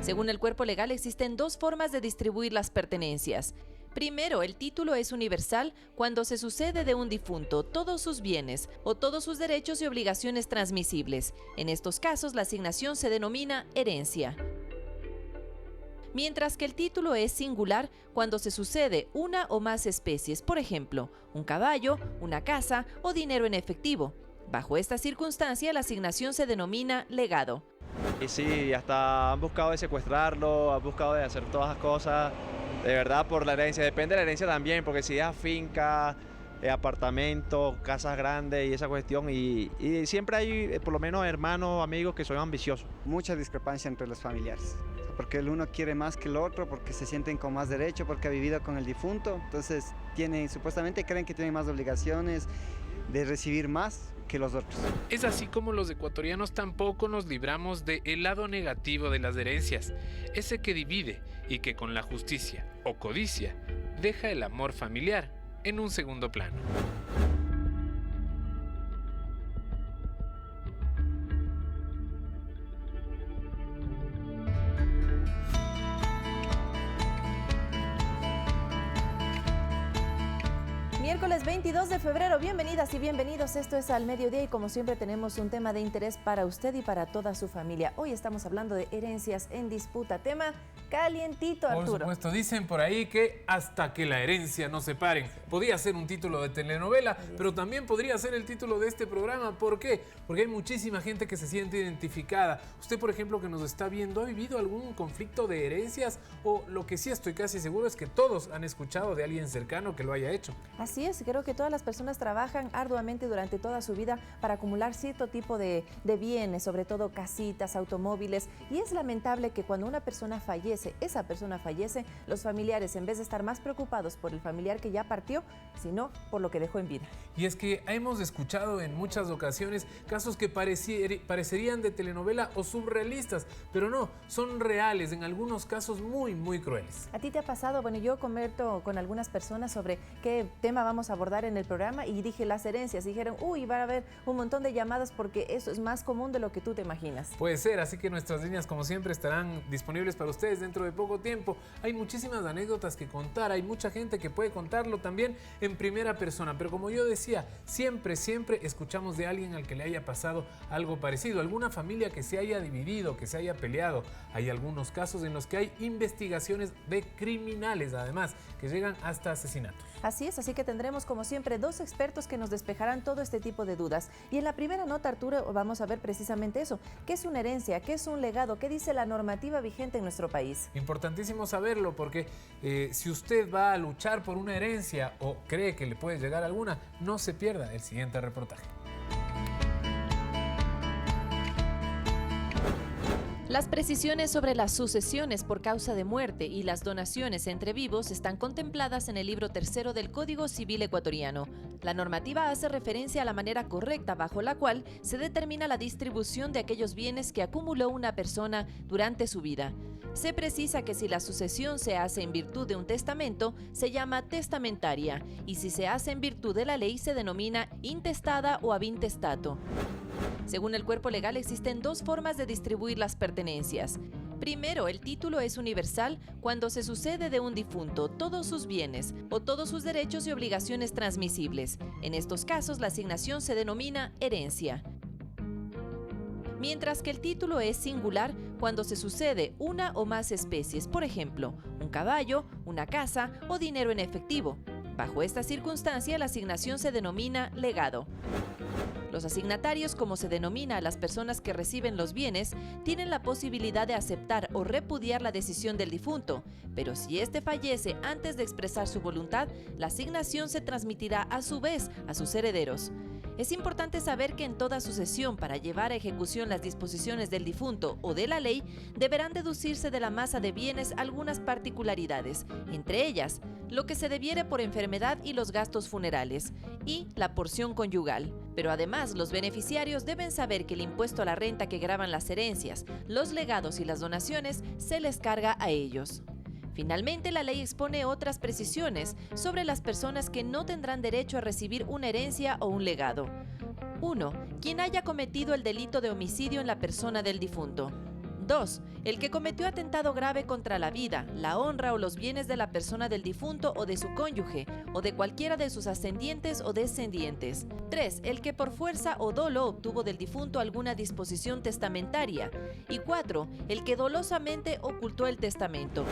Según el cuerpo legal, existen dos formas de distribuir las pertenencias. Primero, el título es universal cuando se sucede de un difunto todos sus bienes o todos sus derechos y obligaciones transmisibles. En estos casos, la asignación se denomina herencia. Mientras que el título es singular cuando se sucede una o más especies, por ejemplo, un caballo, una casa o dinero en efectivo. Bajo esta circunstancia, la asignación se denomina legado. Y sí, hasta han buscado de secuestrarlo, han buscado de hacer todas las cosas, de verdad, por la herencia. Depende de la herencia también, porque si es finca, apartamento, casas grandes y esa cuestión, y siempre hay por lo menos hermanos, amigos que son ambiciosos. Mucha discrepancia entre los familiares, porque el uno quiere más que el otro, porque se sienten con más derecho, porque ha vivido con el difunto, entonces supuestamente creen que tienen más obligaciones de recibir más que los otros. Es así como los ecuatorianos tampoco nos libramos del lado negativo de las herencias, ese que divide y que con la justicia o codicia deja el amor familiar en un segundo plano. Miércoles 22 de febrero, bienvenidas y bienvenidos, esto es Al Mediodía y como siempre tenemos un tema de interés para usted y para toda su familia. Hoy estamos hablando de herencias en disputa, tema calientito, Arturo. Por supuesto, dicen por ahí que hasta que la herencia nos separen. Podría ser un título de telenovela, pero también podría ser el título de este programa. ¿Por qué? Porque hay muchísima gente que se siente identificada. Usted, por ejemplo, que nos está viendo, ¿ha vivido algún conflicto de herencias? O lo que sí estoy casi seguro es que todos han escuchado de alguien cercano que lo haya hecho. Así es, creo que todas las personas trabajan arduamente durante toda su vida para acumular cierto tipo de bienes, sobre todo casitas, automóviles, y es lamentable que cuando una persona fallece, los familiares, en vez de estar más preocupados por el familiar que ya partió, sino por lo que dejó en vida. Y es que hemos escuchado en muchas ocasiones casos que parecerían de telenovela o surrealistas, pero no, son reales, en algunos casos muy, muy crueles. ¿A ti te ha pasado? Bueno, yo converso con algunas personas sobre qué tema vamos a abordar en el programa y dije las herencias. Dijeron, uy, va a haber un montón de llamadas porque eso es más común de lo que tú te imaginas. Puede ser, así que nuestras líneas como siempre estarán disponibles para ustedes dentro de poco tiempo. Hay muchísimas anécdotas que contar, hay mucha gente que puede contarlo también en primera persona, pero como yo decía, siempre escuchamos de alguien al que le haya pasado algo parecido, alguna familia que se haya dividido, que se haya peleado. Hay algunos casos en los que hay investigaciones de criminales, además, que llegan hasta asesinatos. Así es, así que tendremos como siempre dos expertos que nos despejarán todo este tipo de dudas. Y en la primera nota, Arturo, vamos a ver precisamente eso. ¿Qué es una herencia? ¿Qué es un legado? ¿Qué dice la normativa vigente en nuestro país? Importantísimo saberlo porque si usted va a luchar por una herencia o cree que le puede llegar alguna, no se pierda el siguiente reportaje. Las precisiones sobre las sucesiones por causa de muerte y las donaciones entre vivos están contempladas en el libro tercero del Código Civil ecuatoriano. La normativa hace referencia a la manera correcta bajo la cual se determina la distribución de aquellos bienes que acumuló una persona durante su vida. Se precisa que si la sucesión se hace en virtud de un testamento, se llama testamentaria, y si se hace en virtud de la ley, se denomina intestada o ab intestato. Según el cuerpo legal, existen dos formas de distribuir las pertenencias. Primero, el título es universal cuando se sucede de un difunto todos sus bienes o todos sus derechos y obligaciones transmisibles. En estos casos, la asignación se denomina herencia. Mientras que el título es singular cuando se sucede una o más especies, por ejemplo, un caballo, una casa o dinero en efectivo. Bajo esta circunstancia, la asignación se denomina legado. Los asignatarios, como se denomina a las personas que reciben los bienes, tienen la posibilidad de aceptar o repudiar la decisión del difunto, pero si éste fallece antes de expresar su voluntad, la asignación se transmitirá a su vez a sus herederos. Es importante saber que en toda sucesión, para llevar a ejecución las disposiciones del difunto o de la ley, deberán deducirse de la masa de bienes algunas particularidades, entre ellas, lo que se debiere por enfermedad y los gastos funerales, y la porción conyugal. Pero además, los beneficiarios deben saber que el impuesto a la renta que gravan las herencias, los legados y las donaciones se les carga a ellos. Finalmente, la ley expone otras precisiones sobre las personas que no tendrán derecho a recibir una herencia o un legado. 1. Quien haya cometido el delito de homicidio en la persona del difunto. 2. El que cometió atentado grave contra la vida, la honra o los bienes de la persona del difunto o de su cónyuge, o de cualquiera de sus ascendientes o descendientes. 3. El que por fuerza o dolo obtuvo del difunto alguna disposición testamentaria. Y 4. El que dolosamente ocultó el testamento.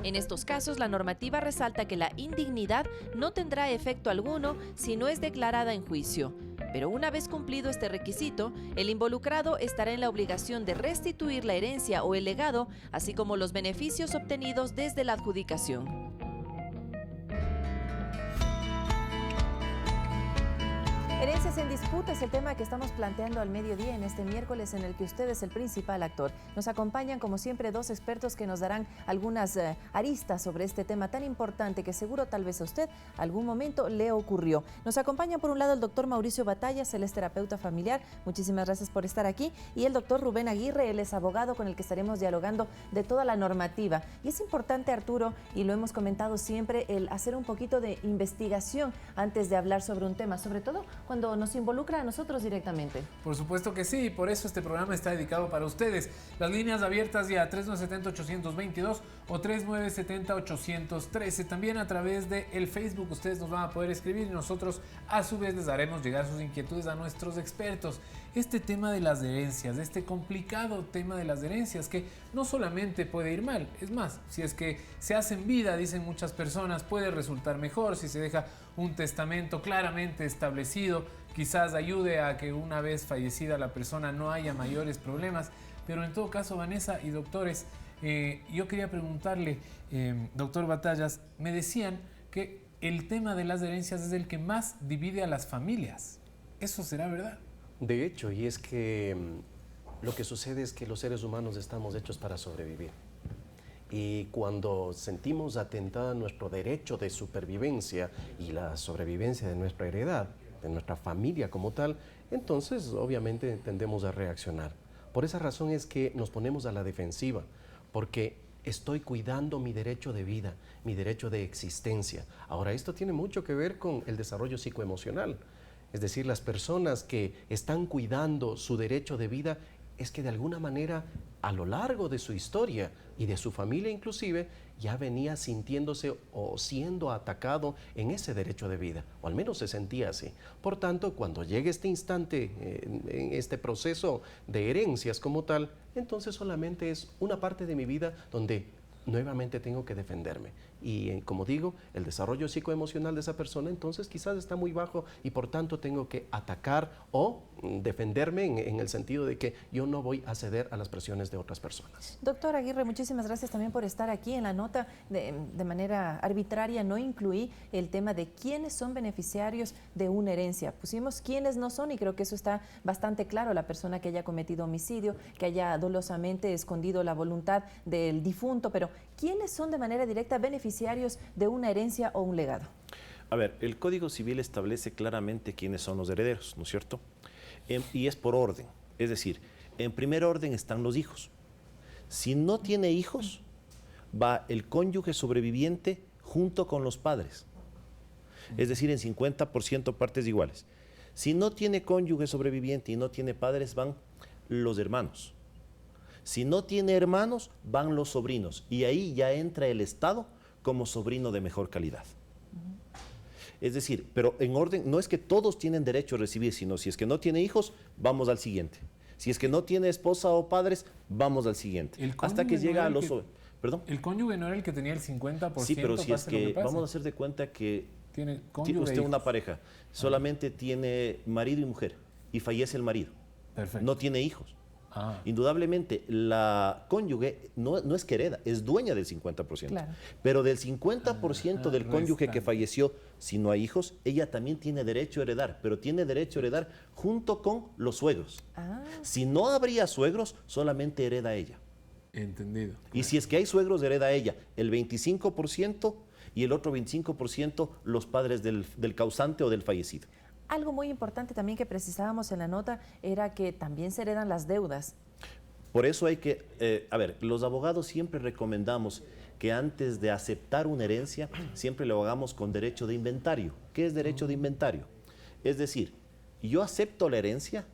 En estos casos, la normativa resalta que la indignidad no tendrá efecto alguno si no es declarada en juicio. Pero una vez cumplido este requisito, el involucrado estará en la obligación de restituir la herencia o el legado, así como los beneficios obtenidos desde la adjudicación. Herencias en disputa es el tema que estamos planteando al mediodía en este miércoles, en el que usted es el principal actor. Nos acompañan, como siempre, dos expertos que nos darán algunas aristas sobre este tema tan importante que seguro tal vez a usted algún momento le ocurrió. Nos acompaña por un lado el doctor Mauricio Batallas, él es terapeuta familiar. Muchísimas gracias por estar aquí. Y el doctor Rubén Aguirre, él es abogado con el que estaremos dialogando de toda la normativa. Y es importante, Arturo, y lo hemos comentado siempre, el hacer un poquito de investigación antes de hablar sobre un tema, sobre todo cuando nos involucra a nosotros directamente. Por supuesto que sí, y por eso este programa está dedicado para ustedes. Las líneas abiertas ya 3970-822 o 3970-813. También a través de el Facebook ustedes nos van a poder escribir y nosotros a su vez les daremos llegar sus inquietudes a nuestros expertos. Este tema de las herencias, este complicado tema de las herencias que no solamente puede ir mal, es más, si es que se hace en vida, dicen muchas personas, puede resultar mejor si se deja un testamento claramente establecido, quizás ayude a que una vez fallecida la persona no haya mayores problemas, pero en todo caso, Vanessa y doctores, yo quería preguntarle, doctor Batallas, me decían que el tema de las herencias es el que más divide a las familias. ¿Eso será verdad? De hecho, y es que lo que sucede es que los seres humanos estamos hechos para sobrevivir. Y cuando sentimos atentada nuestro derecho de supervivencia y la sobrevivencia de nuestra heredad, de nuestra familia como tal, entonces obviamente tendemos a reaccionar. Por esa razón es que nos ponemos a la defensiva, porque estoy cuidando mi derecho de vida, mi derecho de existencia. Ahora, esto tiene mucho que ver con el desarrollo psicoemocional. Es decir, las personas que están cuidando su derecho de vida es que de alguna manera a lo largo de su historia y de su familia inclusive ya venía sintiéndose o siendo atacado en ese derecho de vida, o al menos se sentía así. Por tanto, cuando llegue este instante, en este proceso de herencias como tal, entonces solamente es una parte de mi vida donde nuevamente tengo que defenderme. Y como digo, el desarrollo psicoemocional de esa persona entonces quizás está muy bajo y por tanto tengo que atacar o defenderme en el sentido de que yo no voy a ceder a las presiones de otras personas. Doctor Aguirre, muchísimas gracias también por estar aquí. En la nota de manera arbitraria no incluí el tema de quiénes son beneficiarios de una herencia. Pusimos quiénes no son y creo que eso está bastante claro. La persona que haya cometido homicidio, que haya dolosamente escondido la voluntad del difunto, pero ¿quiénes son de manera directa beneficiarios de una herencia o un legado? A ver, el Código Civil establece claramente quiénes son los herederos, ¿no es cierto? Y es por orden, es decir, en primer orden están los hijos. Si no tiene hijos, va el cónyuge sobreviviente junto con los padres, es decir, en 50% partes iguales. Si no tiene cónyuge sobreviviente y no tiene padres, van los hermanos. Si no tiene hermanos, van los sobrinos, y ahí ya entra el Estado como sobrino de mejor calidad. Es decir, pero en orden, no es que todos tienen derecho a recibir, sino si es que no tiene hijos, vamos al siguiente. Si es que no tiene esposa o padres, vamos al siguiente. Hasta que llega a los... ¿Perdón? El cónyuge no era el que tenía el 50%. Sí, pero si es que vamos a hacer de cuenta que tiene usted una pareja, solamente tiene marido y mujer, y fallece el marido. Perfecto. No tiene hijos. Indudablemente, la cónyuge no es que hereda, es dueña del 50%. Claro. Pero del 50% del cónyuge que falleció, si no hay hijos, ella también tiene derecho a heredar, pero tiene derecho a heredar junto con los suegros. Si no habría suegros, solamente hereda ella. Entendido. Y si es que hay suegros, hereda ella el 25% y el otro 25% los padres del causante o del fallecido. Algo muy importante también que precisábamos en la nota era que también se heredan las deudas. Por eso hay que, los abogados siempre recomendamos que antes de aceptar una herencia, siempre lo hagamos con derecho de inventario. ¿Qué es derecho de inventario? Es decir, yo acepto la herencia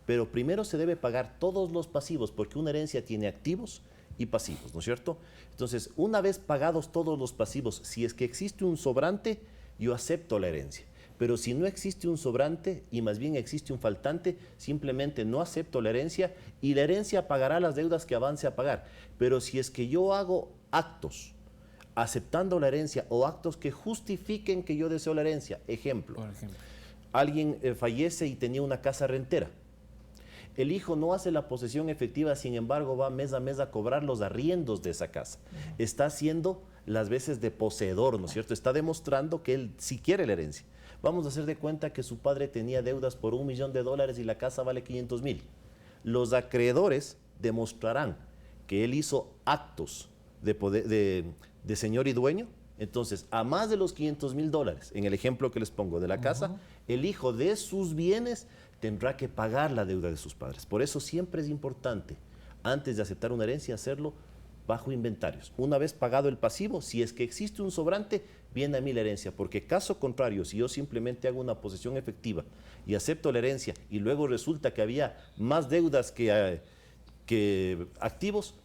pero primero se debe pagar todos los pasivos, porque una herencia tiene activos y pasivos, ¿no es cierto? Entonces, una vez pagados todos los pasivos, si es que existe un sobrante, yo acepto la herencia. Pero si no existe un sobrante y más bien existe un faltante, simplemente no acepto la herencia y la herencia pagará las deudas que avance a pagar. Pero si es que yo hago actos aceptando la herencia o actos que justifiquen que yo deseo la herencia, ejemplo, Por ejemplo. alguien fallece y tenía una casa rentera. El hijo no hace la posesión efectiva, sin embargo va mes a mes a cobrar los arriendos de esa casa. Está haciendo las veces de poseedor, ¿no es cierto? Está demostrando que él sí quiere la herencia. Vamos a hacer de cuenta que su padre tenía deudas por $1 millón y la casa vale 500.000. Los acreedores demostrarán que él hizo actos de señor y dueño. Entonces, a más de los $500.000, en el ejemplo que les pongo de la casa, el hijo de sus bienes tendrá que pagar la deuda de sus padres. Por eso siempre es importante, antes de aceptar una herencia, hacerlo bajo inventarios. Una vez pagado el pasivo, si es que existe un sobrante, viene a mí la herencia, porque caso contrario, si yo simplemente hago una posesión efectiva y acepto la herencia y luego resulta que había más deudas que activos,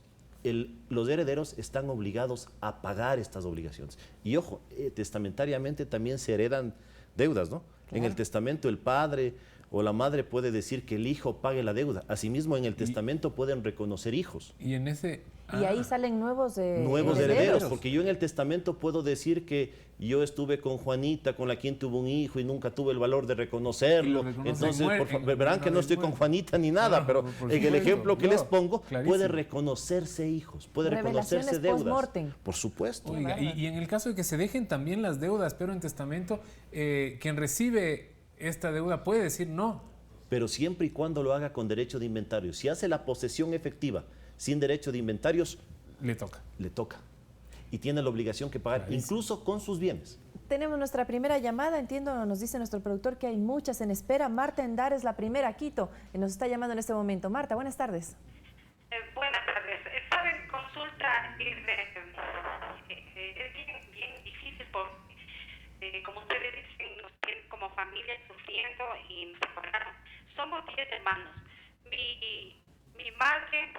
los herederos están obligados a pagar estas obligaciones. Y ojo, testamentariamente también se heredan deudas, ¿no? Claro. En el testamento el padre o la madre puede decir que el hijo pague la deuda. Asimismo, en el testamento pueden reconocer hijos. Y en ese... Y ahí salen nuevos herederos, porque yo en el testamento puedo decir que yo estuve con Juanita, con la quien tuvo un hijo y nunca tuve el valor de reconocerlo. Entonces, verán que no estoy con Juanita ni nada, pero en el ejemplo que les pongo, puede reconocerse hijos, puede reconocerse deudas. Por supuesto. Oiga, y en el caso de que se dejen también las deudas, pero en testamento, quien recibe esta deuda puede decir no. Pero siempre y cuando lo haga con derecho de inventario. Si hace la posesión efectiva sin derecho de inventarios, le toca. Le toca. Y tiene la obligación que pagar, incluso con sus bienes. Tenemos nuestra primera llamada, entiendo, nos dice nuestro productor que hay muchas en espera. Marta Endar es la primera, Quito, y nos está llamando en este momento. Marta, buenas tardes. Buenas tardes. Estaba en consulta, es bien difícil porque, como ustedes dicen, nos tienen como familia sufriendo y nos separaron. Somos 10 hermanos. Mi madre,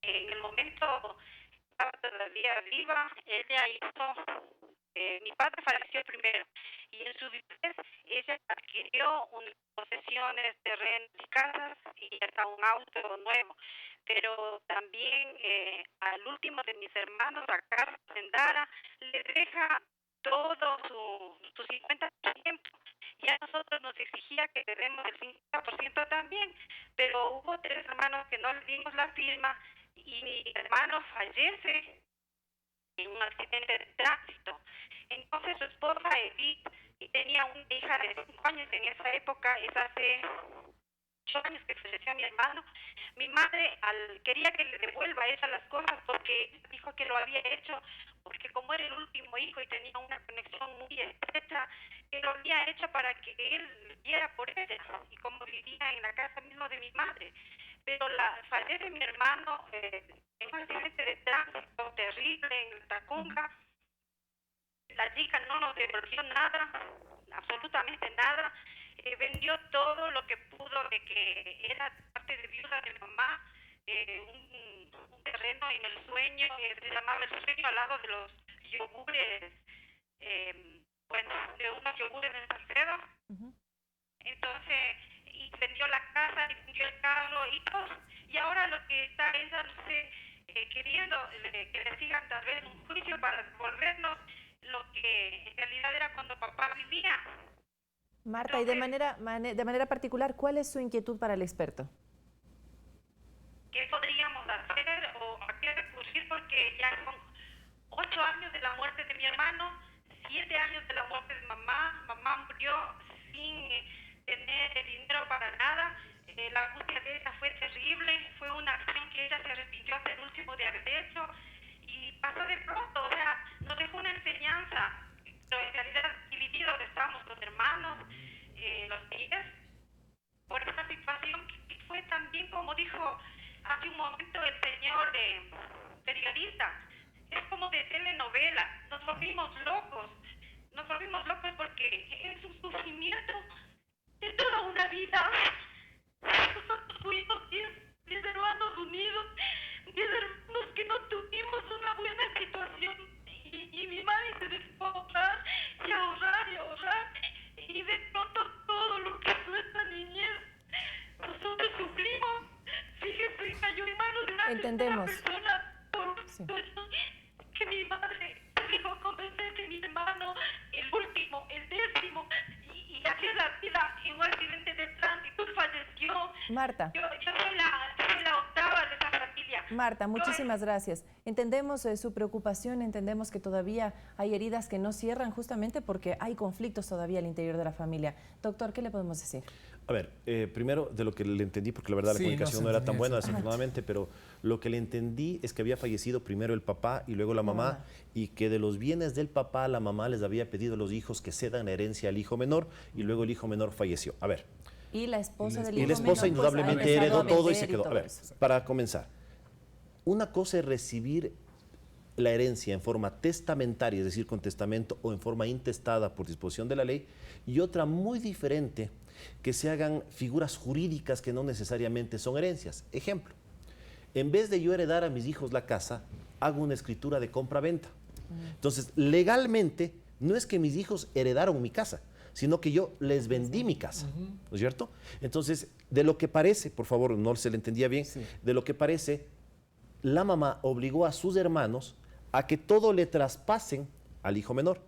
en el momento estaba todavía viva, ella hizo, mi padre falleció primero, y en su vejez ella adquirió unas posesiones, terrenos y casas, y hasta un auto nuevo. Pero también al último de mis hermanos, a Carlos Endara, le deja todo su 50%. Y a nosotros nos exigía que debemos el 50% también, pero hubo 3 hermanos que no le dimos la firma y mi hermano fallece en un accidente de tránsito. Entonces su esposa Edith, y tenía una hija de 5 años en esa época, es hace 8 años que falleció mi hermano. Mi madre quería que le devuelva ella las cosas porque dijo que lo había hecho porque como era el último hijo y tenía una conexión muy estrecha, que lo había hecho para que él viera por ella, y como vivía en la casa mismo de mi madre. Pero fallece mi hermano en un accidente de tránsito terrible en Tacunga. La chica no nos devolvió nada, absolutamente nada. Vendió todo lo que pudo, de que era parte de viuda de mamá, un terreno en El Sueño, se llamaba El Sueño, al lado de los yogures, de unos yogures en Salcedo. Entonces, y vendió la casa, y vendió el carro y todo. Y ahora lo que está ella, no sé, queriendo que le sigan tal vez un juicio para devolvernos lo que en realidad era cuando papá vivía. Marta, entonces, y de manera particular, ¿cuál es su inquietud para el experto? ¿Qué podríamos hacer o a qué recurrir? Porque ya son 8 años de la muerte de mi hermano, 7 años de la muerte de mamá. Mamá murió sin tener el dinero para nada. La angustia de ella fue terrible. Fue una acción que ella se arrepintió hasta el último de haber hecho. Y pasó de pronto, o sea, nos dejó una enseñanza. Pero en realidad divididos estamos los hermanos, los 10, por esta situación que fue también, como dijo hace un momento el señor periodista, es como de telenovela. Nos volvimos locos porque es un sufrimiento de toda una vida Fuimos 10 hermanos unidos, 10 hermanos que no tuvimos una buena situación. Y mi mami se dedicó a ahorrar y a ahorrar y a ahorrar. Y de pronto todo lo que fue esta niñez, nosotros sufrimos. Fíjese, cayó en manos de una Entendemos. persona por Sí. que mi madre dijo convencer que mi hermano, el último, el 10º, y ayer la vida en un accidente de tránsito falleció. Marta. Yo soy la octava de esa familia. Marta, muchísimas gracias. Entendemos su preocupación, entendemos que todavía hay heridas que no cierran justamente porque hay conflictos todavía al interior de la familia. Doctor, ¿qué le podemos decir? A ver, primero de lo que le entendí, porque la verdad Sí, la comunicación no no se era tan buena, entendía desafortunadamente, pero lo que le entendí es que había fallecido primero el papá y luego la mamá, y que de los bienes del papá la mamá les había pedido a los hijos que cedan la herencia al hijo menor, y luego el hijo menor falleció. A ver, Y la esposa del y hijo la esposa menor, pues, ha indudablemente empezado heredó a todo y vender se quedó. A todo ver, eso. para comenzar, una cosa es recibir la herencia en forma testamentaria, es decir, con testamento o en forma intestada por disposición de la ley, y otra muy diferente, que se hagan figuras jurídicas que no necesariamente son herencias. Ejemplo, en vez de yo heredar a mis hijos la casa, hago una escritura de compra-venta. Entonces, legalmente, no es que mis hijos heredaron mi casa, sino que yo les vendí mi casa, ¿no es cierto? Entonces, de lo que parece, por favor, no se le entendía bien, de lo que parece, la mamá obligó a sus hermanos a que todo le traspasen al hijo menor.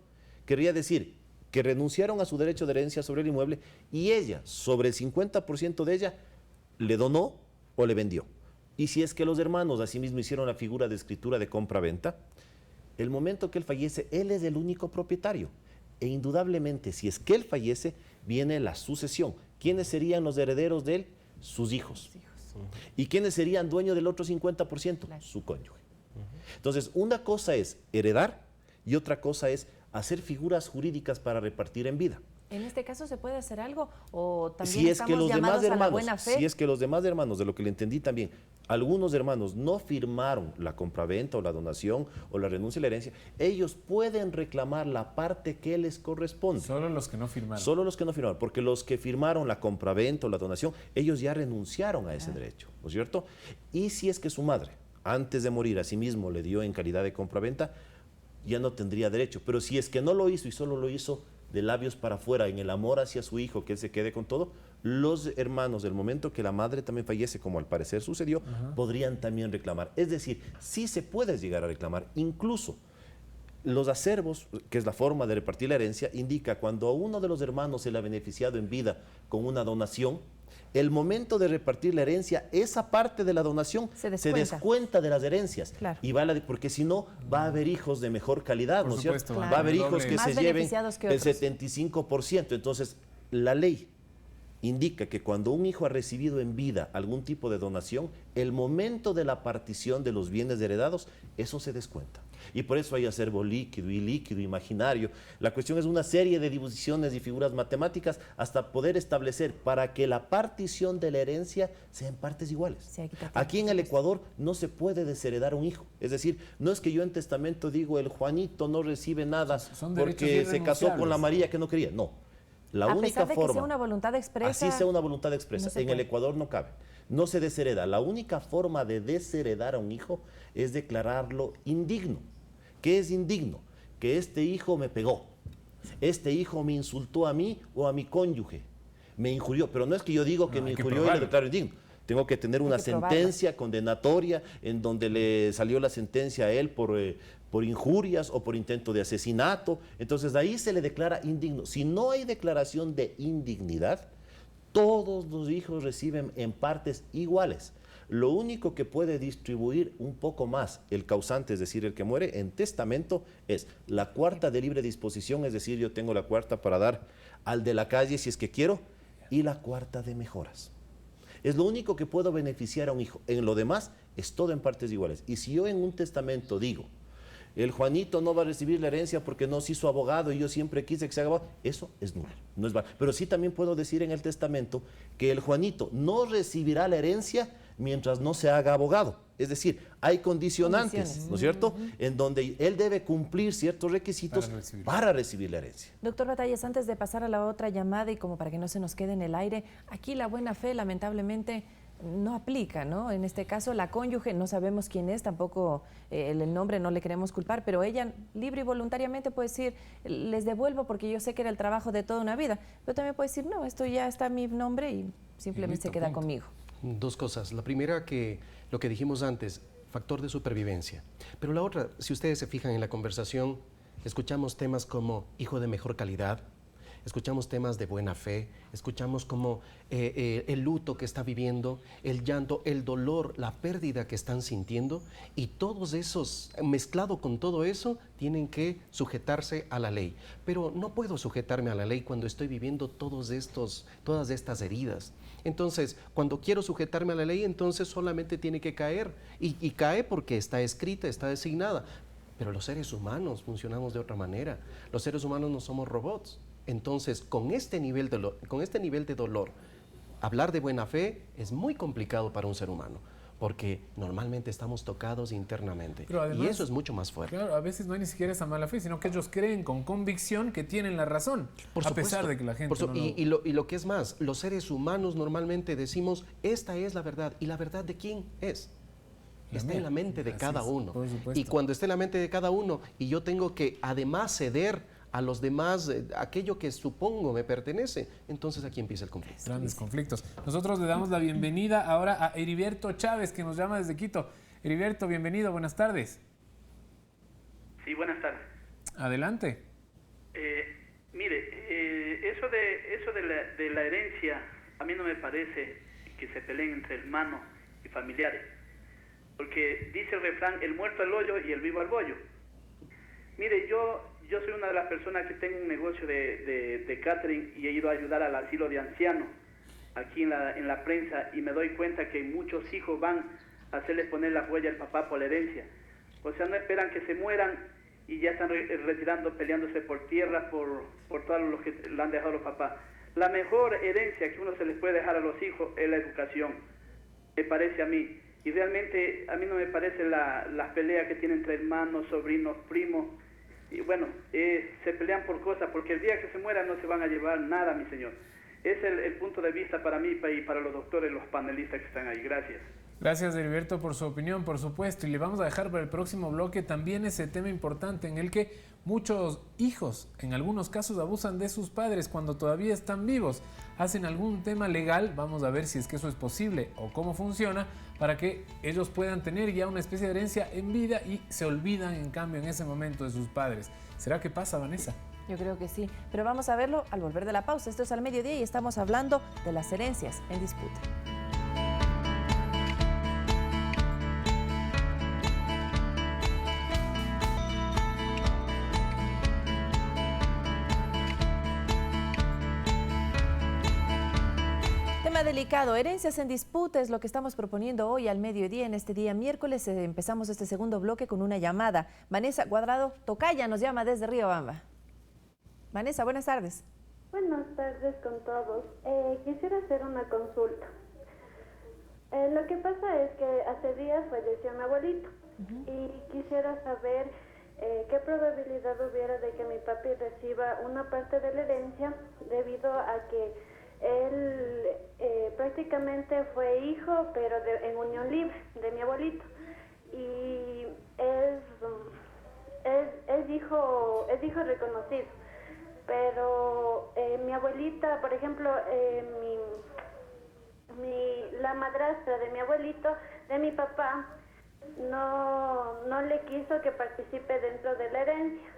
Querría decir que renunciaron a su derecho de herencia sobre el inmueble y ella, sobre el 50% de ella, le donó o le vendió. Y si es que los hermanos asimismo hicieron la figura de escritura de compra-venta, el momento que él fallece, él es el único propietario. E indudablemente, si es que él fallece, viene la sucesión. ¿Quiénes serían los herederos de él? Sus hijos. ¿Y quiénes serían dueños del otro 50%? Claro. Su cónyuge. Entonces, una cosa es heredar y otra cosa es hacer figuras jurídicas para repartir en vida. ¿En este caso se puede hacer algo o también Si es que estamos los llamados demás a la hermanos, buena fe? si es que los demás hermanos, de lo que le entendí también, algunos hermanos no firmaron la compraventa o la donación o la renuncia a la herencia, ellos pueden reclamar la parte que les corresponde. Solo los que no firmaron. Solo los que no firmaron, porque los que firmaron la compraventa o la donación, ellos ya renunciaron a ese derecho, ¿no es cierto? Y si es que su madre, antes de morir, a sí mismo le dio en calidad de compraventa, ya no tendría derecho. Pero si es que no lo hizo y solo lo hizo de labios para afuera, en el amor hacia su hijo, que él se quede con todo, los hermanos, del momento que la madre también fallece, como al parecer sucedió, podrían también reclamar. Es decir, sí se puede llegar a reclamar. Incluso los acervos, que es la forma de repartir la herencia, indica cuando a uno de los hermanos se le ha beneficiado en vida con una donación, el momento de repartir la herencia, esa parte de la donación Se se descuenta. descuenta de las herencias. Claro. Y porque si no, va a haber hijos de mejor calidad, Por ¿no es cierto? supuesto, Va a haber claro. hijos que Más se lleven beneficiados que el otros. 75%. Entonces, la ley indica que cuando un hijo ha recibido en vida algún tipo de donación, el momento de la partición de los bienes heredados, eso se descuenta. Y por eso hay acervo líquido y líquido imaginario. La cuestión es una serie de divisiones y figuras matemáticas hasta poder establecer para que la partición de la herencia sea en partes iguales. Sea equitativa, Aquí en por el supuesto. Ecuador no se puede desheredar un hijo. Es decir, no es que yo en testamento digo el Juanito no recibe nada Son derechos porque se casó con la irrenunciables. María que no quería. No. La A única pesar de que forma, sea una voluntad expresa. así sea una voluntad expresa, no se en el puede. Ecuador no cabe. No se deshereda. La única forma de desheredar a un hijo es declararlo indigno. ¿Qué es indigno? Que este hijo me pegó. Este hijo me insultó a mí o a mi cónyuge. Me injurió. Pero no es que yo digo que No, me hay que injurió y lo probarlo. declaro indigno. Tengo que tener una que probarlo. sentencia condenatoria en donde le salió la sentencia a él por injurias o por intento de asesinato. Entonces, de ahí se le declara indigno. Si no hay declaración de indignidad, todos los hijos reciben en partes iguales. Lo único que puede distribuir un poco más el causante, es decir, el que muere, en testamento es la cuarta de libre disposición, es decir, yo tengo la cuarta para dar al de la calle si es que quiero, y la cuarta de mejoras. Es lo único que puedo beneficiar a un hijo. En lo demás es todo en partes iguales. Y si yo en un testamento digo, el Juanito no va a recibir la herencia porque no se hizo abogado y yo siempre quise que se haga abogado, eso es nulo, no es válido. Pero sí también puedo decir en el testamento que el Juanito no recibirá la herencia mientras no se haga abogado. Es decir, hay condicionantes, ¿no es cierto?, en donde él debe cumplir ciertos requisitos para recibir la herencia. Doctor Batallas, antes de pasar a la otra llamada y como para que no se nos quede en el aire, aquí la buena fe lamentablemente no aplica, ¿no? En este caso la cónyuge, no sabemos quién es, tampoco el nombre no le queremos culpar, pero ella libre y voluntariamente puede decir, les devuelvo porque yo sé que era el trabajo de toda una vida, pero también puede decir, no, esto ya está mi nombre y simplemente se queda conmigo. Dos cosas. La primera, que lo que dijimos antes, factor de supervivencia. Pero la otra, si ustedes se fijan en la conversación, escuchamos temas como hijo de mejor calidad, escuchamos temas de buena fe, escuchamos como el luto que está viviendo, el llanto, el dolor, la pérdida que están sintiendo, y todos esos, mezclado con todo eso, tienen que sujetarse a la ley. Pero no puedo sujetarme a la ley cuando estoy viviendo todas estas heridas. Entonces, cuando quiero sujetarme a la ley, entonces solamente tiene que caer, y cae porque está escrita, está designada. Pero los seres humanos funcionamos de otra manera. Los seres humanos no somos robots. Entonces, con este nivel de dolor, hablar de buena fe es muy complicado para un ser humano, porque normalmente estamos tocados internamente. Además, y eso es mucho más fuerte. Claro, a veces no hay ni siquiera esa mala fe, sino que ellos creen con convicción que tienen la razón, por a supuesto, pesar de que la gente no y lo que es más, los seres humanos normalmente decimos, esta es la verdad. ¿Y la verdad de quién es? Está en la mente de cada uno. Y cuando está en la mente de cada uno y yo tengo que además ceder a los demás aquello que supongo me pertenece, entonces aquí empieza el conflicto. Grandes conflictos. Nosotros le damos la bienvenida ahora a Heriberto Chávez, que nos llama desde Quito. Heriberto, bienvenido, buenas tardes. Sí, buenas tardes. Adelante. Mire, eso de la herencia, a mí no me parece que se peleen entre hermanos y familiares. Porque dice el refrán, el muerto al hoyo y el vivo al bollo. Mire, yo soy una de las personas que tengo un negocio de catering y he ido a ayudar al asilo de ancianos aquí en la prensa, y me doy cuenta que muchos hijos van a hacerles poner la huella al papá por la herencia. O sea, no esperan que se mueran y ya están retirando, peleándose por tierra, por todos los que le han dejado los papás. La mejor herencia que uno se les puede dejar a los hijos es la educación, me parece a mí. Y realmente a mí no me parece las peleas que tienen entre hermanos, sobrinos, primos. Y bueno, se pelean por cosas, porque el día que se mueran no se van a llevar nada, mi señor. Es el punto de vista para mí y para los doctores, los panelistas que están ahí. Gracias. Gracias, Heriberto, por su opinión, por supuesto. Y le vamos a dejar para el próximo bloque también ese tema importante en el que muchos hijos, en algunos casos, abusan de sus padres cuando todavía están vivos. Hacen algún tema legal, vamos a ver si es que eso es posible o cómo funciona, para que ellos puedan tener ya una especie de herencia en vida y se olvidan, en cambio, en ese momento de sus padres. ¿Será que pasa, Vanessa? Yo creo que sí, pero vamos a verlo al volver de la pausa. Esto es Al Mediodía y estamos hablando de las herencias en disputa. Delicado, herencias en disputa es lo que estamos proponiendo hoy al mediodía. En este día miércoles empezamos este segundo bloque con una llamada. Vanessa Cuadrado Tocaya nos llama desde Riobamba. Vanessa, buenas tardes. Buenas tardes con todos. Quisiera hacer una consulta. Lo que pasa es que hace días falleció mi abuelito y quisiera saber qué probabilidad hubiera de que mi papi reciba una parte de la herencia, debido a que él prácticamente fue hijo, pero en unión libre de mi abuelito, y es hijo reconocido, pero mi abuelita, por ejemplo, la madrastra de mi abuelito, de mi papá, no le quiso que participe dentro de la herencia,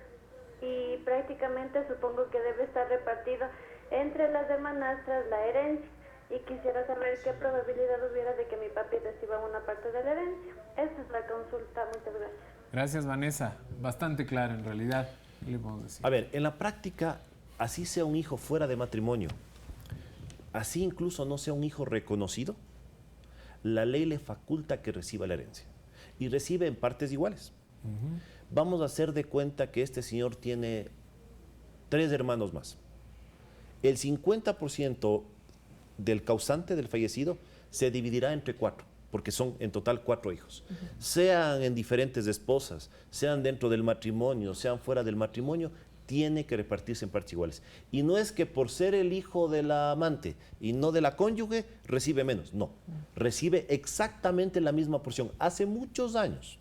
y prácticamente supongo que debe estar repartido entre las hermanastras la herencia, y quisiera saber qué probabilidad hubiera de que mi papi reciba una parte de la herencia. Esa es la consulta. Muchas gracias. Gracias, Vanessa. Bastante claro, en realidad. ¿Qué le podemos decir? A ver, en la práctica, así sea un hijo fuera de matrimonio, así incluso no sea un hijo reconocido, la ley le faculta que reciba la herencia. Y recibe en partes iguales. Vamos a hacer de cuenta que este señor tiene 3 hermanos más. El 50% del causante del fallecido se dividirá entre 4, porque son en total 4 hijos. Sean en diferentes esposas, sean dentro del matrimonio, sean fuera del matrimonio, tiene que repartirse en partes iguales. Y no es que por ser el hijo de la amante y no de la cónyuge, recibe menos. No, recibe exactamente la misma porción. Hace muchos años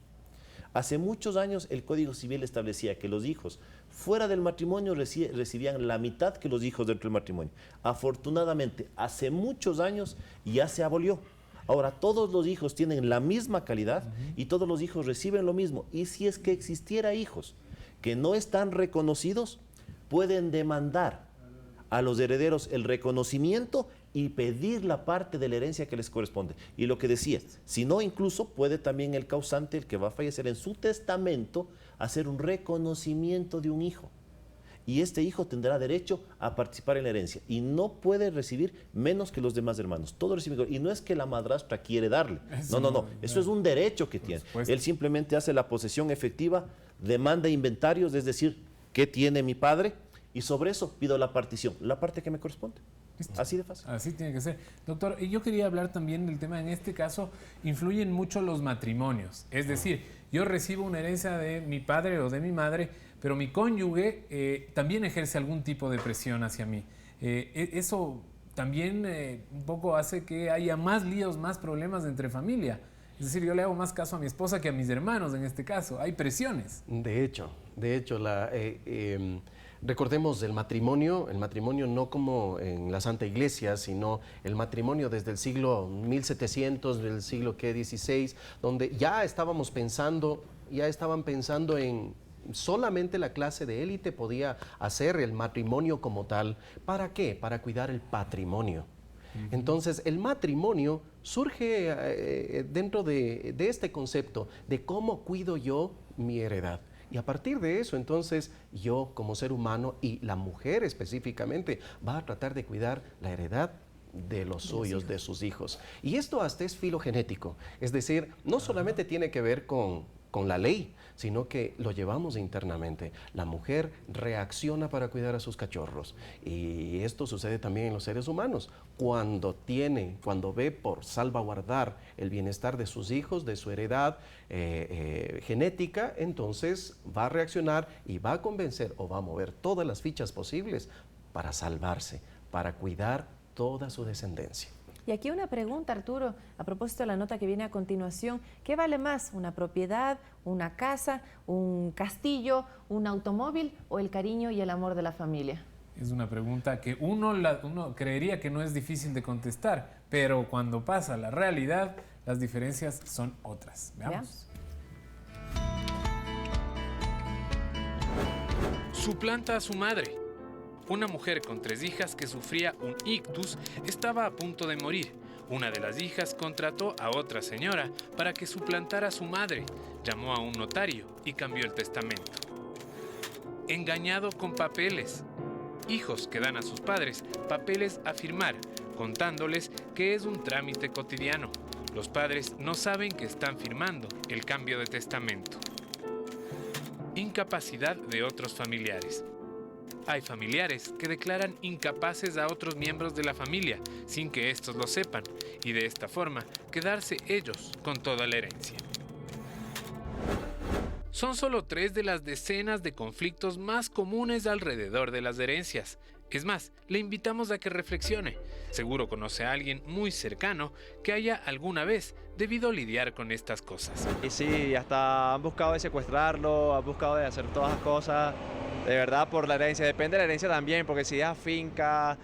el Código Civil establecía que los hijos fuera del matrimonio recibían la mitad que los hijos dentro del matrimonio. Afortunadamente, hace muchos años ya se abolió. Ahora todos los hijos tienen la misma calidad y todos los hijos reciben lo mismo. Y si es que existiera hijos que no están reconocidos, pueden demandar a los herederos el reconocimiento y pedir la parte de la herencia que les corresponde. Y lo que decía, si no, incluso puede también el causante, el que va a fallecer, en su testamento, hacer un reconocimiento de un hijo. Y este hijo tendrá derecho a participar en la herencia y no puede recibir menos que los demás hermanos. Todo recibe igual. Y no es que la madrastra quiere darle. No. Eso es un derecho que tiene. Él simplemente hace la posesión efectiva, demanda inventarios, es decir, ¿qué tiene mi padre? Y sobre eso pido la partición, la parte que me corresponde. ¿Listo? Así de fácil. Así tiene que ser. Doctor, yo quería hablar también del tema, en este caso, influyen mucho los matrimonios. Es decir, yo recibo una herencia de mi padre o de mi madre, pero mi cónyuge también ejerce algún tipo de presión hacia mí. Eso también un poco hace que haya más líos, más problemas entre familia. Es decir, yo le hago más caso a mi esposa que a mis hermanos en este caso. Hay presiones. De hecho, recordemos el matrimonio no como en la Santa Iglesia, sino el matrimonio desde el siglo 1700, del siglo XVI, donde ya estaban pensando en solamente la clase de élite podía hacer el matrimonio como tal. ¿Para qué? Para cuidar el patrimonio. Entonces, el matrimonio surge dentro de este concepto de cómo cuido yo mi heredad. Y a partir de eso, entonces, yo como ser humano y la mujer específicamente va a tratar de cuidar la heredad de los suyos, de sus hijos. Y esto hasta es filogenético. Es decir, no solamente tiene que ver con la ley, sino que lo llevamos internamente. La mujer reacciona para cuidar a sus cachorros. Y esto sucede también en los seres humanos. Cuando ve por salvaguardar el bienestar de sus hijos, de su heredad genética, entonces va a reaccionar y va a convencer o va a mover todas las fichas posibles para salvarse, para cuidar toda su descendencia. Y aquí una pregunta, Arturo, a propósito de la nota que viene a continuación. ¿Qué vale más, una propiedad, una casa, un castillo, un automóvil o el cariño y el amor de la familia? Es una pregunta que uno creería que no es difícil de contestar, pero cuando pasa la realidad, las diferencias son otras. Veamos. Suplanta a su madre. Una mujer con 3 hijas que sufría un ictus estaba a punto de morir. Una de las hijas contrató a otra señora para que suplantara a su madre. Llamó a un notario y cambió el testamento. Engañado con papeles. Hijos que dan a sus padres papeles a firmar, contándoles que es un trámite cotidiano. Los padres no saben que están firmando el cambio de testamento. Incapacidad de otros familiares. Hay familiares que declaran incapaces a otros miembros de la familia sin que estos lo sepan y de esta forma quedarse ellos con toda la herencia. Son solo 3 de las decenas de conflictos más comunes alrededor de las herencias. Es más, le invitamos a que reflexione. Seguro conoce a alguien muy cercano que haya alguna vez debido lidiar con estas cosas. Y sí, hasta han buscado de secuestrarlo, han buscado de hacer todas las cosas, de verdad, por la herencia. Depende de la herencia también, porque si es finca,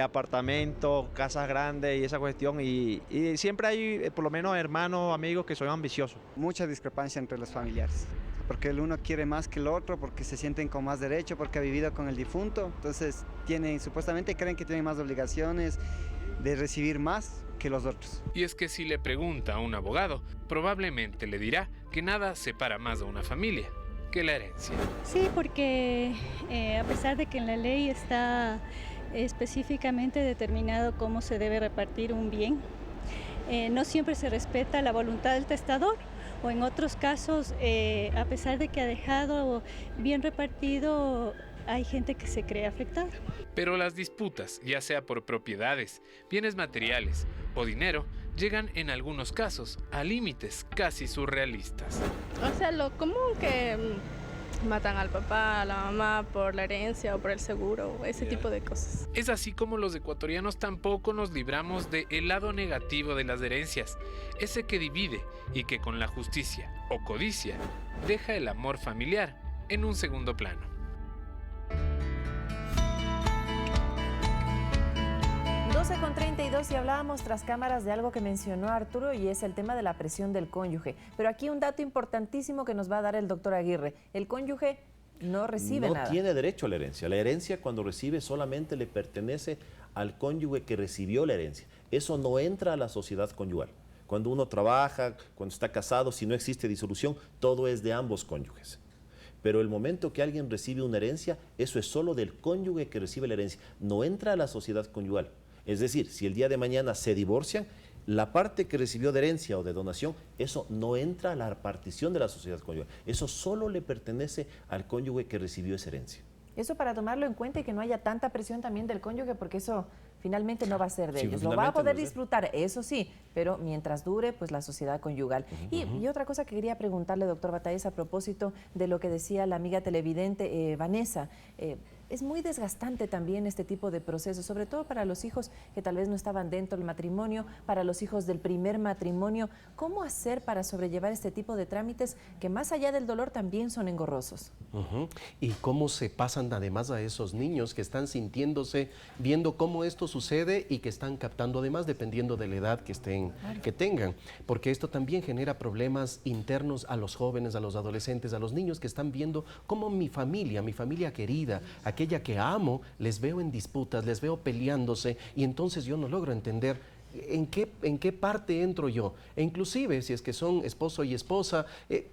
apartamento, casas grandes y esa cuestión, y siempre hay por lo menos hermanos, amigos que son ambiciosos. Mucha discrepancia entre los familiares, porque el uno quiere más que el otro, porque se sienten con más derecho, porque ha vivido con el difunto, entonces supuestamente creen que tienen más obligaciones de recibir más que los otros. Y es que si le pregunta a un abogado, probablemente le dirá que nada separa más a una familia que la herencia. Sí, porque a pesar de que en la ley está específicamente determinado cómo se debe repartir un bien, no siempre se respeta la voluntad del testador, o en otros casos, a pesar de que ha dejado bien repartido hay gente que se cree afectada. Pero las disputas, ya sea por propiedades, bienes materiales o dinero, llegan en algunos casos a límites casi surrealistas. O sea, lo común que matan al papá, a la mamá por la herencia o por el seguro, ese tipo de cosas. Es así como los ecuatorianos tampoco nos libramos del lado negativo de las herencias, ese que divide y que con la justicia o codicia deja el amor familiar en un segundo plano. 12:32 y hablábamos tras cámaras de algo que mencionó Arturo y es el tema de la presión del cónyuge. Pero aquí un dato importantísimo que nos va a dar el doctor Aguirre. El cónyuge no recibe nada. No tiene derecho a la herencia. La herencia cuando recibe solamente le pertenece al cónyuge que recibió la herencia. Eso no entra a la sociedad conyugal. Cuando uno trabaja, cuando está casado, si no existe disolución, todo es de ambos cónyuges. Pero el momento que alguien recibe una herencia, eso es solo del cónyuge que recibe la herencia. No entra a la sociedad conyugal. Es decir, si el día de mañana se divorcian, la parte que recibió de herencia o de donación, eso no entra a la partición de la sociedad conyugal. Eso solo le pertenece al cónyuge que recibió esa herencia. Eso para tomarlo en cuenta y que no haya tanta presión también del cónyuge, porque eso finalmente no va a ser de Sí, ellos. Lo va a poder disfrutar, eso sí, pero mientras dure, pues la sociedad conyugal. Y otra cosa que quería preguntarle, doctor Bataes, a propósito de lo que decía la amiga televidente Vanessa. Es muy desgastante también este tipo de procesos, sobre todo para los hijos que tal vez no estaban dentro del matrimonio, para los hijos del primer matrimonio. ¿Cómo hacer para sobrellevar este tipo de trámites que más allá del dolor también son engorrosos? Y cómo se pasan además a esos niños que están sintiéndose, viendo cómo esto sucede y que están captando además dependiendo de la edad que tengan, porque esto también genera problemas internos a los jóvenes, a los adolescentes, a los niños que están viendo cómo mi familia querida, aquella que amo, les veo en disputas, les veo peleándose y entonces yo no logro entender ¿en qué parte entro yo? E inclusive, si es que son esposo y esposa,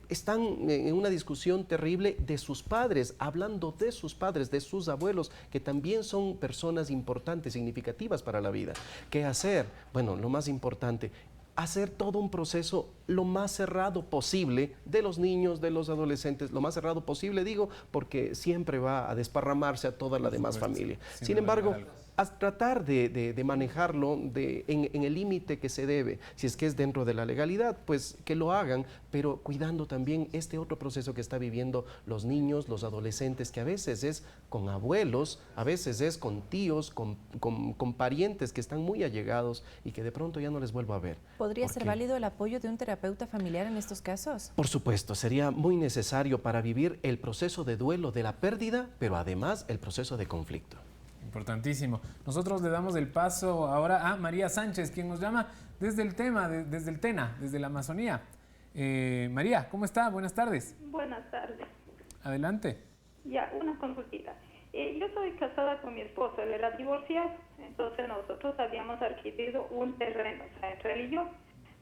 están en una discusión terrible de sus padres, hablando de sus padres, de sus abuelos, que también son personas importantes, significativas para la vida. ¿Qué hacer? Bueno, lo más importante, hacer todo un proceso lo más cerrado posible de los niños, de los adolescentes, lo más cerrado posible, digo, porque siempre va a desparramarse a toda la demás familia. Sin embargo, a tratar de manejarlo en el límite que se debe. Si es que es dentro de la legalidad, pues que lo hagan, pero cuidando también este otro proceso que está viviendo los niños, los adolescentes, que a veces es con abuelos, a veces es con tíos, con parientes que están muy allegados y que de pronto ya no les vuelvo a ver. ¿Podría ser válido el apoyo de un terapeuta familiar en estos casos? Por supuesto, sería muy necesario para vivir el proceso de duelo de la pérdida, pero además el proceso de conflicto. Importantísimo. Nosotros le damos el paso ahora a María Sánchez, quien nos llama desde el desde el TENA, desde la Amazonía. María, ¿cómo está? Buenas tardes. Buenas tardes. Adelante. Ya, una consultita. Yo soy casada con mi esposo, él era divorciado, entonces nosotros habíamos adquirido un terreno, o sea, entre él y yo.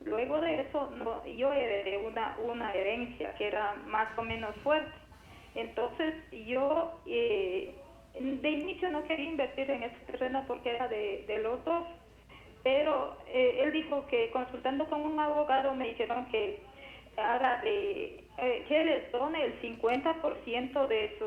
Luego de eso, yo heredé una herencia que era más o menos fuerte. Entonces yo de inicio no quería invertir en ese terreno porque era de los dos, pero él dijo que consultando con un abogado me dijeron que haga que les done el 50% de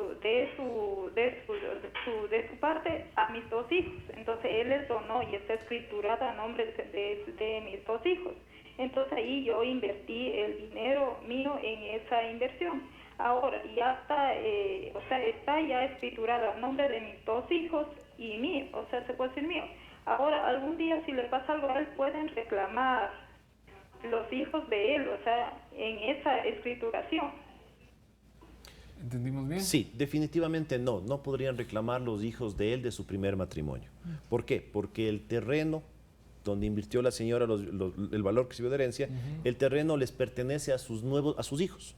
su parte a mis dos hijos. Entonces él les donó y está escriturado a nombre de mis dos hijos. Entonces ahí yo invertí el dinero mío en esa inversión. Ahora ya está, está ya escriturado a nombre de mis dos hijos y mío, o sea, se puede decir mío. Ahora, algún día si le pasa algo a él, pueden reclamar los hijos de él, o sea, en esa escrituración. ¿Entendimos bien? Sí, definitivamente no podrían reclamar los hijos de él de su primer matrimonio. ¿Por qué? Porque el terreno donde invirtió la señora el valor que recibió de herencia, el terreno les pertenece a sus hijos,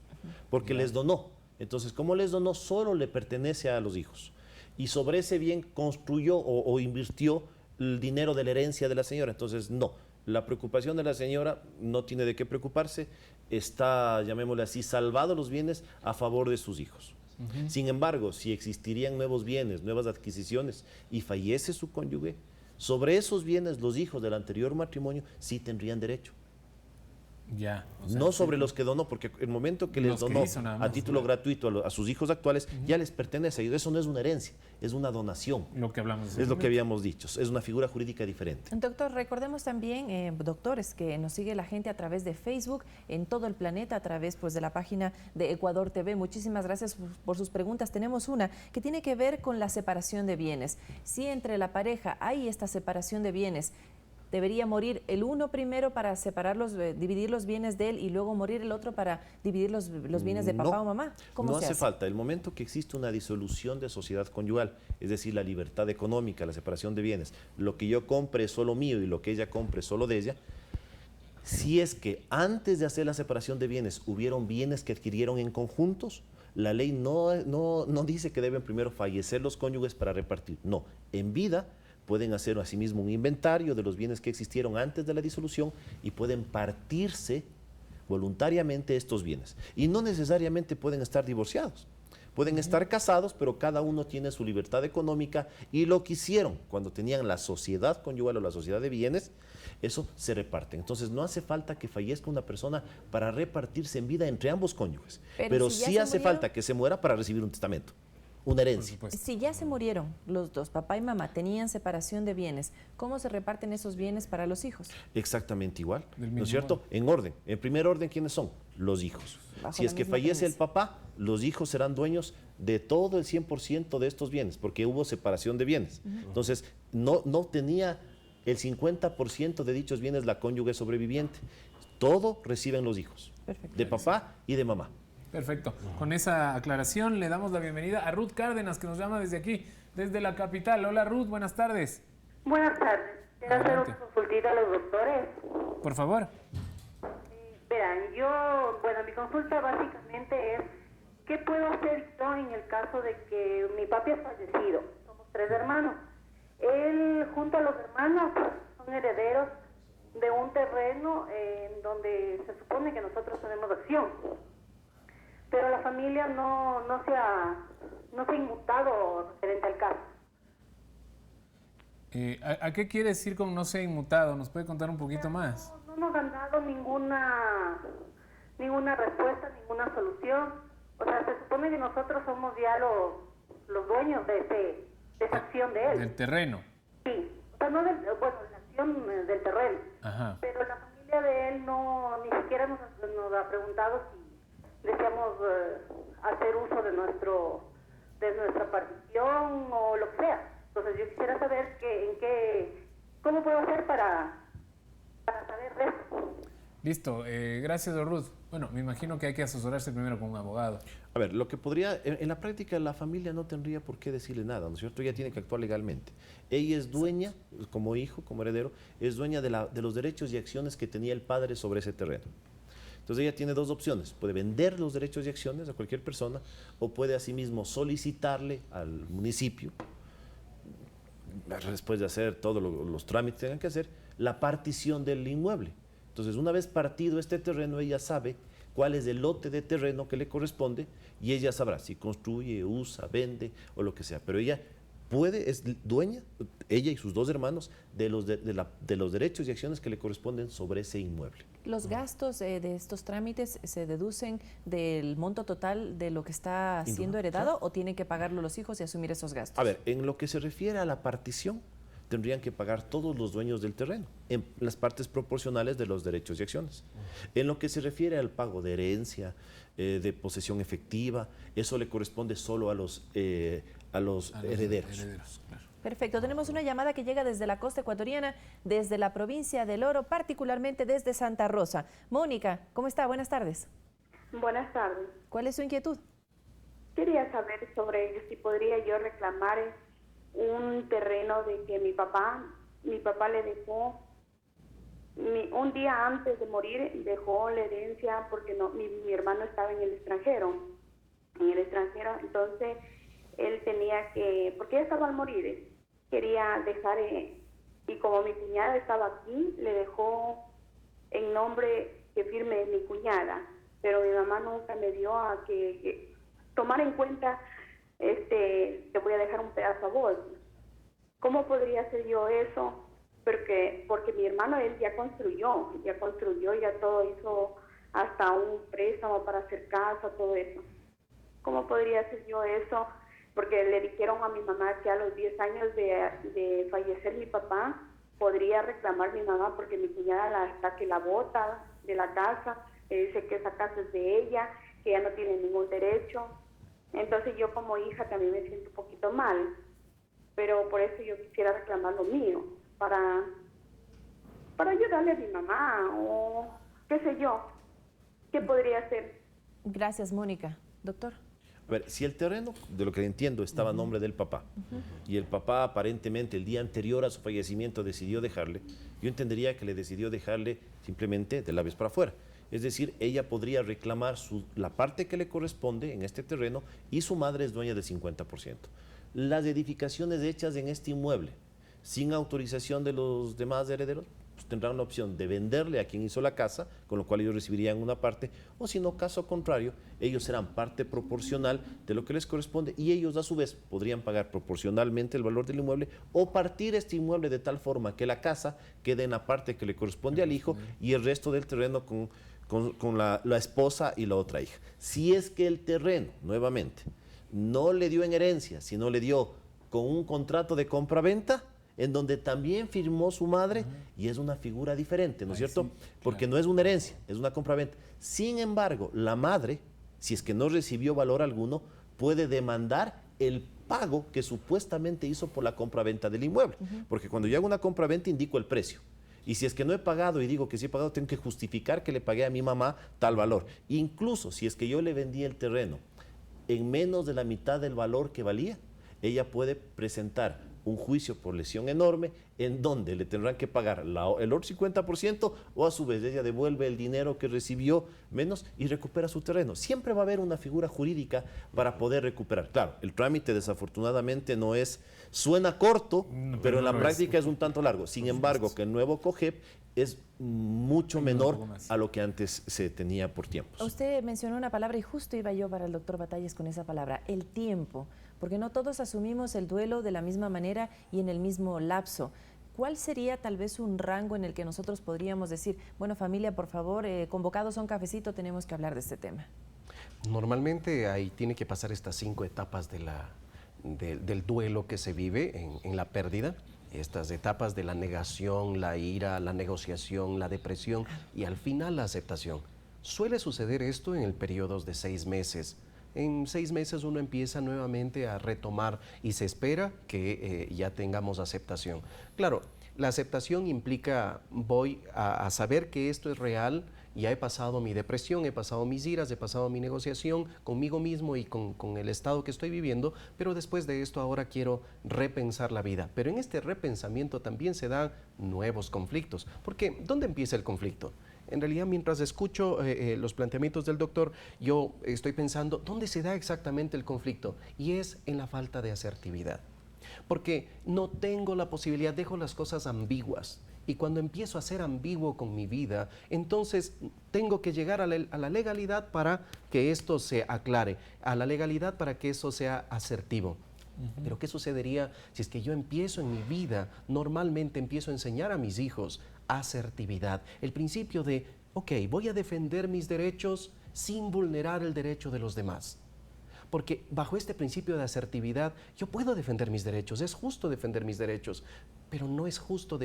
porque les donó. Entonces, como les donó, solo le pertenece a los hijos. Y sobre ese bien construyó o invirtió el dinero de la herencia de la señora. Entonces, no. La preocupación de la señora no tiene de qué preocuparse. Está, llamémosle así, salvado los bienes a favor de sus hijos. Sin embargo, si existirían nuevos bienes, nuevas adquisiciones y fallece su cónyuge, sobre esos bienes los hijos del anterior matrimonio sí tendrían derecho. Ya. No sobre los que donó, porque el momento que les donó a título gratuito a sus hijos actuales, ya les pertenece. Y eso no es una herencia, es una donación. Lo que hablamos. Es lo que habíamos dicho, es una figura jurídica diferente. Doctor, recordemos también, doctores, que nos sigue la gente a través de Facebook, en todo el planeta, a través pues, de la página de Ecuador TV. Muchísimas gracias por sus preguntas. Tenemos una que tiene que ver con la separación de bienes. Si entre la pareja hay esta separación de bienes, ¿debería morir el uno primero para separarlos, dividir los bienes de él y luego morir el otro para dividir los bienes de papá o mamá? ¿Cómo no se hace hace? falta. El momento que existe una disolución de sociedad conyugal, es decir, la libertad económica, la separación de bienes, lo que yo compre es solo mío y lo que ella compre es solo de ella, si es que antes de hacer la separación de bienes hubieron bienes que adquirieron en conjuntos, la ley no dice que deben primero fallecer los cónyuges para repartir. No, en vida pueden hacer asimismo un inventario de los bienes que existieron antes de la disolución y pueden partirse voluntariamente estos bienes. Y no necesariamente pueden estar divorciados. Pueden estar casados, pero cada uno tiene su libertad económica y lo que hicieron cuando tenían la sociedad conyugal o la sociedad de bienes, eso se reparte. Entonces no hace falta que fallezca una persona para repartirse en vida entre ambos cónyuges, pero sí hace falta que se muera para recibir un testamento. Una herencia. Si ya se murieron los dos, papá y mamá, tenían separación de bienes, ¿cómo se reparten esos bienes para los hijos? Exactamente igual, ¿no es cierto? En orden. En primer orden, ¿quiénes son? Los hijos. Si es que fallece el papá, los hijos serán dueños de todo el 100% de estos bienes, porque hubo separación de bienes. Entonces, no tenía el 50% de dichos bienes la cónyuge sobreviviente. Todo reciben los hijos, de papá y de mamá. Perfecto. Con esa aclaración le damos la bienvenida a Ruth Cárdenas, que nos llama desde aquí, desde la capital. Hola Ruth, buenas tardes. Buenas tardes. Quiero hacer una consultita a los doctores. Por favor. Verán, mi consulta básicamente es, ¿qué puedo hacer yo en el caso de que mi papi ha fallecido? Somos 3 hermanos. Él, junto a los hermanos, son herederos de un terreno en donde se supone que nosotros tenemos acción. Pero la familia no se ha inmutado referente al caso. ¿A qué quiere decir con no se ha inmutado? ¿Nos puede contar un poquito más? No nos han dado ninguna respuesta, ninguna solución. O sea, se supone que nosotros somos ya los dueños de esa acción de él. ¿Del terreno? Sí. O sea, no la acción del terreno. Ajá. Pero la familia de él ni siquiera nos ha preguntado si deseamos hacer uso de nuestra partición o lo que sea. Entonces yo quisiera saber cómo puedo hacer para saber de eso. Listo, gracias Ruth. Bueno, me imagino que hay que asesorarse primero con un abogado. A ver, lo que podría, en la práctica la familia no tendría por qué decirle nada, ¿no es cierto? Ella tiene que actuar legalmente. Ella es dueña, como hijo, como heredero, es dueña de los derechos y acciones que tenía el padre sobre ese terreno. Entonces ella tiene 2 opciones, puede vender los derechos y acciones a cualquier persona o puede asimismo solicitarle al municipio, después de hacer todos los trámites que tengan que hacer, la partición del inmueble. Entonces una vez partido este terreno, ella sabe cuál es el lote de terreno que le corresponde y ella sabrá si construye, usa, vende o lo que sea, pero ella es dueña, ella y sus 2 hermanos, de los derechos y acciones que le corresponden sobre ese inmueble. ¿Los gastos de estos trámites se deducen del monto total de lo que está siendo heredado o tienen que pagarlo los hijos y asumir esos gastos? A ver, en lo que se refiere a la partición, tendrían que pagar todos los dueños del terreno, en las partes proporcionales de los derechos y acciones. En lo que se refiere al pago de herencia, de posesión efectiva, eso le corresponde solo a los herederos. Claro. Perfecto, tenemos una llamada que llega desde la costa ecuatoriana, desde la provincia del Oro, particularmente desde Santa Rosa. Mónica, ¿cómo está? Buenas tardes. Buenas tardes. ¿Cuál es su inquietud? Quería saber sobre si podría yo reclamar un terreno de que mi papá le dejó, un día antes de morir dejó la herencia porque mi hermano estaba en el extranjero, entonces él tenía que, porque ella estaba al morir, quería dejar, y como mi cuñada estaba aquí, le dejó en nombre que firme mi cuñada, pero mi mamá nunca me dio a que tomar en cuenta, te voy a dejar un pedazo a vos. ¿Cómo podría hacer yo eso porque mi hermano, él ya construyó, ya todo hizo, hasta un préstamo para hacer casa, todo eso. ¿Cómo podría hacer yo eso? Porque le dijeron a mi mamá que a los 10 años de fallecer mi papá, podría reclamar mi mamá porque mi cuñada hasta que la bota de la casa, dice que esa casa es de ella, que ella no tiene ningún derecho. Entonces yo como hija también me siento un poquito mal, pero por eso yo quisiera reclamar lo mío, para ayudarle a mi mamá o qué sé yo, qué podría hacer. Gracias, Mónica. Doctor. A ver, si el terreno, de lo que entiendo, estaba a nombre del papá, y el papá aparentemente el día anterior a su fallecimiento decidió dejarle, yo entendería que le decidió dejarle simplemente de la vez para afuera. Es decir, ella podría reclamar la parte que le corresponde en este terreno y su madre es dueña del 50%. Las edificaciones hechas en este inmueble, sin autorización de los demás herederos, pues tendrán la opción de venderle a quien hizo la casa, con lo cual ellos recibirían una parte, o si no, caso contrario, ellos serán parte proporcional de lo que les corresponde y ellos a su vez podrían pagar proporcionalmente el valor del inmueble o partir este inmueble de tal forma que la casa quede en la parte que le corresponde al hijo y el resto del terreno con la esposa y la otra hija. Si es que el terreno, nuevamente, no le dio en herencia, sino le dio con un contrato de compra-venta, en donde también firmó su madre y es una figura diferente, ¿no es cierto? Sí, porque no es una herencia, es una compra-venta. Sin embargo, la madre, si es que no recibió valor alguno, puede demandar el pago que supuestamente hizo por la compra-venta del inmueble. Porque cuando yo hago una compra-venta indico el precio. Y si es que no he pagado y digo que sí he pagado, tengo que justificar que le pagué a mi mamá tal valor. Incluso si es que yo le vendí el terreno en menos de la mitad del valor que valía, ella puede presentar un juicio por lesión enorme en donde le tendrán que pagar el otro 50% o a su vez ella devuelve el dinero que recibió menos y recupera su terreno. Siempre va a haber una figura jurídica para poder recuperar. Claro, el trámite desafortunadamente no es, suena corto, pero en la práctica es un tanto largo. Sin embargo, que el nuevo COGEP es mucho menor a lo que antes se tenía por tiempos. Usted mencionó una palabra y justo iba yo para el doctor Batalles con esa palabra, el tiempo, porque no todos asumimos el duelo de la misma manera y en el mismo lapso. ¿Cuál sería tal vez un rango en el que nosotros podríamos decir, bueno, familia, por favor, convocados a un cafecito, tenemos que hablar de este tema? Normalmente ahí tiene que pasar estas 5 etapas del duelo que se vive en la pérdida. Estas etapas de la negación, la ira, la negociación, la depresión y al final la aceptación. Suele suceder esto en el periodo de 6 meses. En 6 meses uno empieza nuevamente a retomar y se espera que ya tengamos aceptación. Claro, la aceptación implica voy a saber que esto es real, ya he pasado mi depresión, he pasado mis iras, he pasado mi negociación conmigo mismo y con el estado que estoy viviendo, pero después de esto ahora quiero repensar la vida. Pero en este repensamiento también se dan nuevos conflictos, porque ¿dónde empieza el conflicto? En realidad, mientras escucho los planteamientos del doctor, yo estoy pensando, ¿dónde se da exactamente el conflicto? Y es en la falta de asertividad. Porque no tengo la posibilidad, dejo las cosas ambiguas. Y cuando empiezo a ser ambiguo con mi vida, entonces tengo que llegar a la legalidad para que esto se aclare, a la legalidad para que eso sea asertivo. Pero ¿qué sucedería si es que yo empiezo en mi vida, normalmente empiezo a enseñar a mis hijos asertividad? El principio de, ok, voy a defender mis derechos sin vulnerar el derecho de los demás. Porque bajo este principio de asertividad, yo puedo defender mis derechos, es justo defender mis derechos, pero no es justo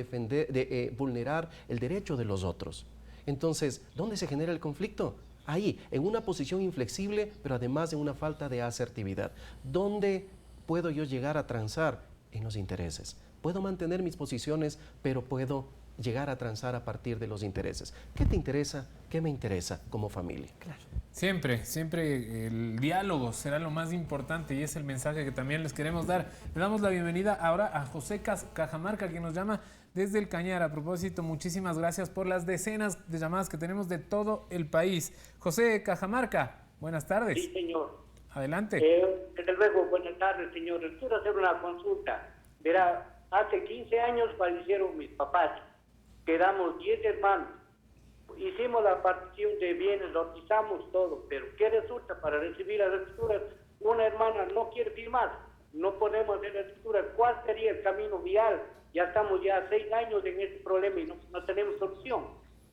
vulnerar el derecho de los otros. Entonces, ¿dónde se genera el conflicto? Ahí, en una posición inflexible, pero además en una falta de asertividad. ¿Dónde puedo yo llegar a transar? En los intereses. Puedo mantener mis posiciones, pero puedo llegar a transar a partir de los intereses. ¿Qué te interesa? ¿Qué me interesa como familia? Claro. Siempre el diálogo será lo más importante y es el mensaje que también les queremos dar. Le damos la bienvenida ahora a José Cajamarca, quien nos llama desde el Cañar. A propósito, muchísimas gracias por las decenas de llamadas que tenemos de todo el país. José Cajamarca, buenas tardes. Sí, señor. Adelante. Desde luego, buenas tardes, señor. Quiero hacer una consulta. Verá, hace 15 años fallecieron mis papás. Quedamos 10 hermanos. Hicimos la partición de bienes, lo organizamos todo, pero ¿qué resulta? Para recibir las escrituras, una hermana no quiere firmar, no podemos hacer la escritura. ¿Cuál sería el camino vial? Ya estamos ya 6 años en este problema y no tenemos solución.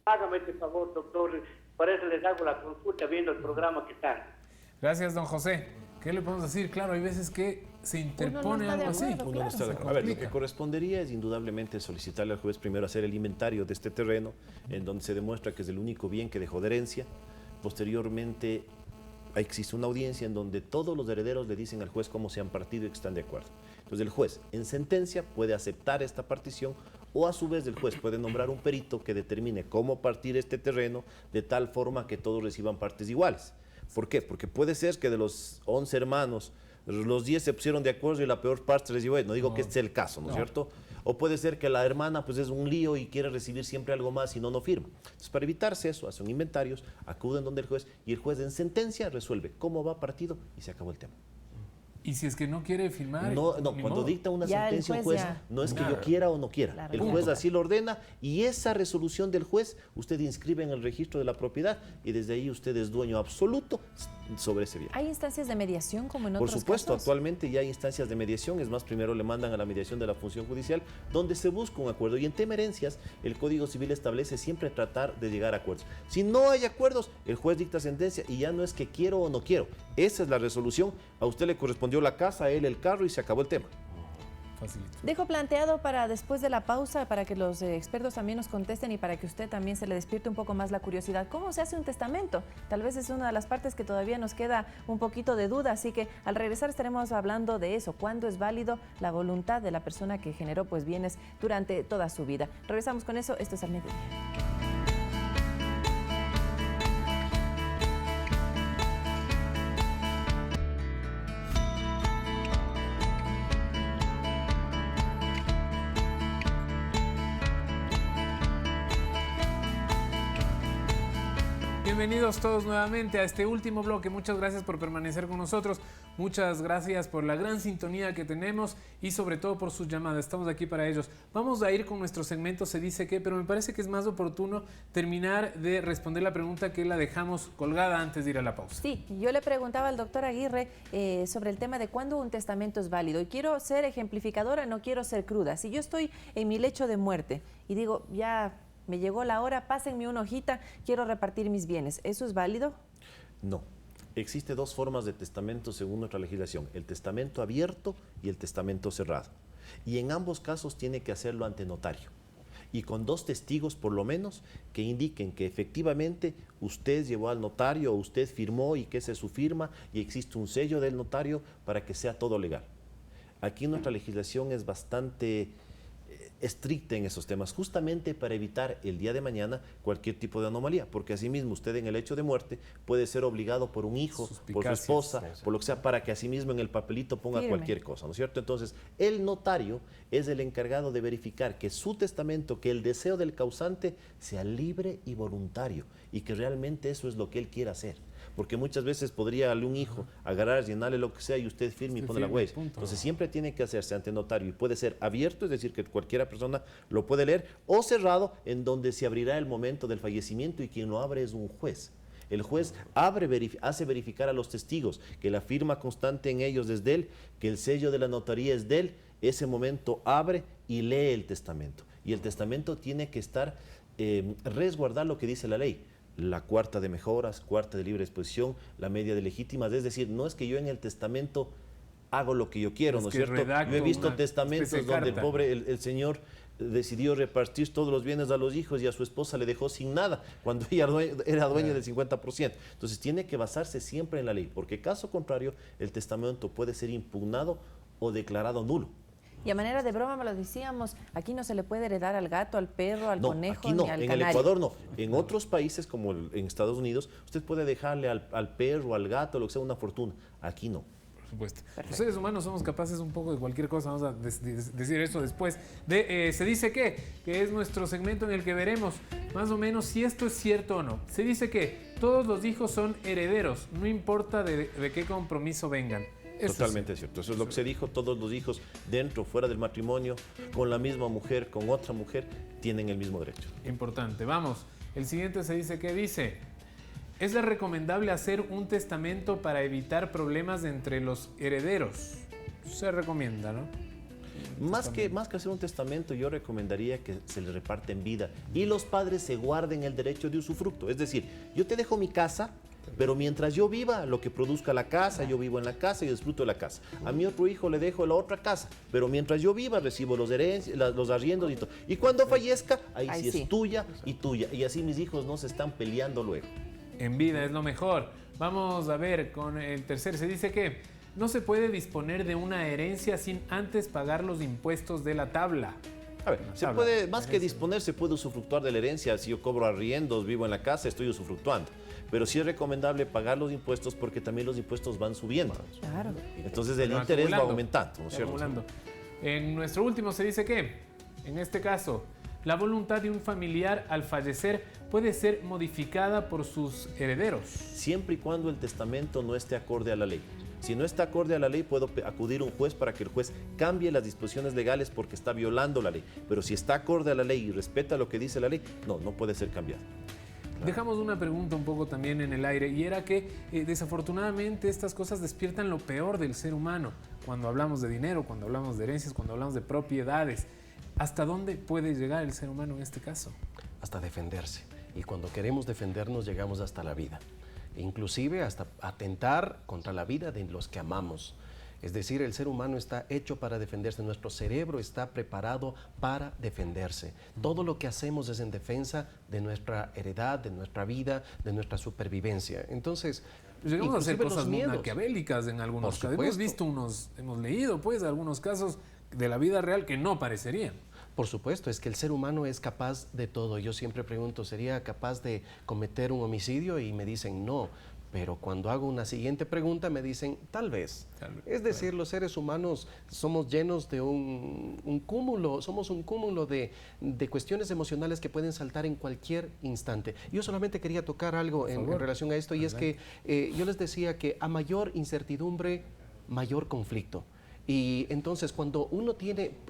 Hágame este favor, doctor. Por eso les hago la consulta viendo el programa que está. Gracias, don José. ¿Qué le podemos decir? Claro, hay veces que se interpone algo así. Uno no está de acuerdo. A ver, lo que correspondería es indudablemente solicitarle al juez primero hacer el inventario de este terreno, en donde se demuestra que es el único bien que dejó de herencia. Posteriormente existe una audiencia en donde todos los herederos le dicen al juez cómo se han partido y que están de acuerdo. Entonces el juez en sentencia puede aceptar esta partición, o a su vez el juez puede nombrar un perito que determine cómo partir este terreno de tal forma que todos reciban partes iguales. ¿Por qué? Porque puede ser que de los 11 hermanos, los 10 se pusieron de acuerdo y la peor parte les llevó. No digo que este sea el caso, ¿no es cierto? O puede ser que la hermana pues es un lío y quiere recibir siempre algo más y no firma. Entonces, para evitarse eso, hacen inventarios, acuden donde el juez y el juez en sentencia resuelve cómo va partido y se acabó el tema. Y si es que no quiere firmar... No, cuando dicta una sentencia un juez, no es que yo quiera o no quiera. Claro, el juez así lo ordena y esa resolución del juez usted inscribe en el registro de la propiedad y desde ahí usted es dueño absoluto sobre ese bien. ¿Hay instancias de mediación como en otros casos? Por supuesto, actualmente ya hay instancias de mediación. Es más, primero le mandan a la mediación de la función judicial donde se busca un acuerdo. Y en tema herencias, el Código Civil establece siempre tratar de llegar a acuerdos. Si no hay acuerdos, el juez dicta sentencia y ya no es que quiero o no quiero. Esa es la resolución. A usted le correspondió la casa, a él el carro y se acabó el tema. Facilito. Dejo planteado para después de la pausa, para que los expertos también nos contesten y para que usted también se le despierte un poco más la curiosidad. ¿Cómo se hace un testamento? Tal vez es una de las partes que todavía nos queda un poquito de duda, así que al regresar estaremos hablando de eso. ¿Cuándo es válido la voluntad de la persona que generó pues bienes durante toda su vida? Regresamos con eso. Esto es Al Mediodía. Bienvenidos todos nuevamente a este último bloque. Muchas gracias por permanecer con nosotros. Muchas gracias por la gran sintonía que tenemos y sobre todo por sus llamadas. Estamos aquí para ellos. Vamos a ir con nuestro segmento Se Dice Qué, pero me parece que es más oportuno terminar de responder la pregunta que la dejamos colgada antes de ir a la pausa. Sí, yo le preguntaba al doctor Aguirre sobre el tema de cuándo un testamento es válido. Y quiero ser ejemplificadora, no quiero ser cruda. Si yo estoy en mi lecho de muerte y digo, ya... me llegó la hora, pásenme una hojita, quiero repartir mis bienes. ¿Eso es válido? No. Existe dos formas de testamento según nuestra legislación, el testamento abierto y el testamento cerrado. Y en ambos casos tiene que hacerlo ante notario. Y con 2 testigos por lo menos que indiquen que efectivamente usted llevó al notario o usted firmó y que esa es su firma y existe un sello del notario para que sea todo legal. Aquí nuestra legislación es bastante estricta en esos temas, justamente para evitar el día de mañana cualquier tipo de anomalía, porque asimismo usted en el hecho de muerte puede ser obligado por un hijo, por su esposa, por lo que sea, para que asimismo en el papelito ponga cualquier cosa, ¿no es cierto? Entonces, el notario es el encargado de verificar que su testamento, que el deseo del causante sea libre y voluntario, y que realmente eso es lo que él quiera hacer. Porque muchas veces podría un hijo agarrar, llenarle lo que sea y usted firme y pone la huella. Entonces siempre tiene que hacerse ante notario y puede ser abierto, es decir, que cualquiera persona lo puede leer, o cerrado, en donde se abrirá el momento del fallecimiento y quien lo abre es un juez. El juez hace verificar a los testigos que la firma constante en ellos es de él, que el sello de la notaría es de él. Ese momento abre y lee el testamento. Y el testamento tiene que estar, resguardar lo que dice la ley. La cuarta de mejoras, cuarta de libre exposición, la media de legítimas. Es decir, no es que yo en el testamento hago lo que yo quiero, ¿no es cierto? Yo he visto testamentos donde el pobre, el señor decidió repartir todos los bienes a los hijos y a su esposa le dejó sin nada cuando ella era dueña del 50%. Entonces tiene que basarse siempre en la ley, porque caso contrario el testamento puede ser impugnado o declarado nulo. Y a manera de broma me lo decíamos, aquí no se le puede heredar al gato, al perro, al conejo, aquí no, ni al en canario. el Ecuador no. En otros países como en Estados Unidos, usted puede dejarle al perro, al gato, lo que sea, una fortuna. Aquí no. Por supuesto. Los seres humanos somos capaces un poco de cualquier cosa, vamos a decir eso después. Se dice que es nuestro segmento en el que veremos más o menos si esto es cierto o no. Se dice que todos los hijos son herederos, no importa de qué compromiso vengan. Totalmente cierto. Eso es lo que se dijo. Todos los hijos, dentro o fuera del matrimonio, con la misma mujer, con otra mujer, tienen el mismo derecho. Importante. Vamos. El siguiente se dice que dice: ¿es recomendable hacer un testamento para evitar problemas entre los herederos? Se recomienda, ¿no? Más que hacer un testamento, yo recomendaría que se le reparte en vida y los padres se guarden el derecho de usufructo. Es decir, yo te dejo mi casa, pero mientras yo viva, lo que produzca la casa, yo vivo en la casa y disfruto de la casa. A mi otro hijo le dejo la otra casa, pero mientras yo viva, recibo los arriendos y todo. Y cuando fallezca, ahí sí es tuya y tuya. Y así mis hijos no se están peleando luego. En vida es lo mejor. Vamos a ver con el tercer. Se dice que no se puede disponer de una herencia sin antes pagar los impuestos de la tabla. A ver, se puede, más que disponer, se puede usufructuar de la herencia. Si yo cobro arriendos, vivo en la casa, estoy usufructuando. Pero sí es recomendable pagar los impuestos porque también los impuestos van subiendo. Claro. Entonces el interés va aumentando, ¿no es cierto? En nuestro último se dice que, en este caso, la voluntad de un familiar al fallecer puede ser modificada por sus herederos. Siempre y cuando el testamento no esté acorde a la ley. Si no está acorde a la ley, puedo acudir a un juez para que el juez cambie las disposiciones legales porque está violando la ley. Pero si está acorde a la ley y respeta lo que dice la ley, no puede ser cambiado. Dejamos una pregunta un poco también en el aire y era que desafortunadamente estas cosas despiertan lo peor del ser humano. Cuando hablamos de dinero, cuando hablamos de herencias, cuando hablamos de propiedades. ¿Hasta dónde puede llegar el ser humano en este caso? Hasta defenderse. Y cuando queremos defendernos llegamos hasta la vida. Inclusive hasta atentar contra la vida de los que amamos. Es decir, el ser humano está hecho para defenderse, nuestro cerebro está preparado para defenderse. Todo lo que hacemos es en defensa de nuestra heredad, de nuestra vida, de nuestra supervivencia. Entonces, llegamos a hacer cosas muy maquiavélicas en algunos casos. Hemos visto hemos leído pues algunos casos de la vida real que no parecerían. Por supuesto, es que el ser humano es capaz de todo. Yo siempre pregunto, ¿sería capaz de cometer un homicidio? Y me dicen no. Pero cuando hago una siguiente pregunta me dicen, tal vez. Es decir, los seres humanos somos llenos de un cúmulo, somos un cúmulo de cuestiones emocionales que pueden saltar en cualquier instante. Yo solamente quería tocar algo en relación a esto, y es que yo les decía que a mayor incertidumbre, mayor conflicto. Y entonces cuando uno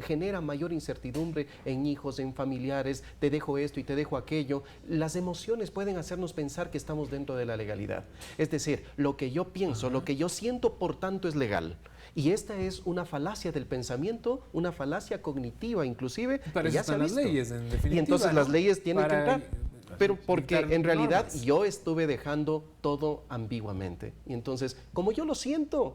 genera mayor incertidumbre en hijos, en familiares, te dejo esto y te dejo aquello, las emociones pueden hacernos pensar que estamos dentro de la legalidad. Es decir, lo que yo pienso, lo que yo siento, por tanto es legal. Y esta es una falacia del pensamiento, una falacia cognitiva inclusive. Para eso están las leyes, en definitiva. Y entonces las leyes tienen que entrar. Pero porque en realidad yo estuve dejando todo ambiguamente. Y entonces, como yo siento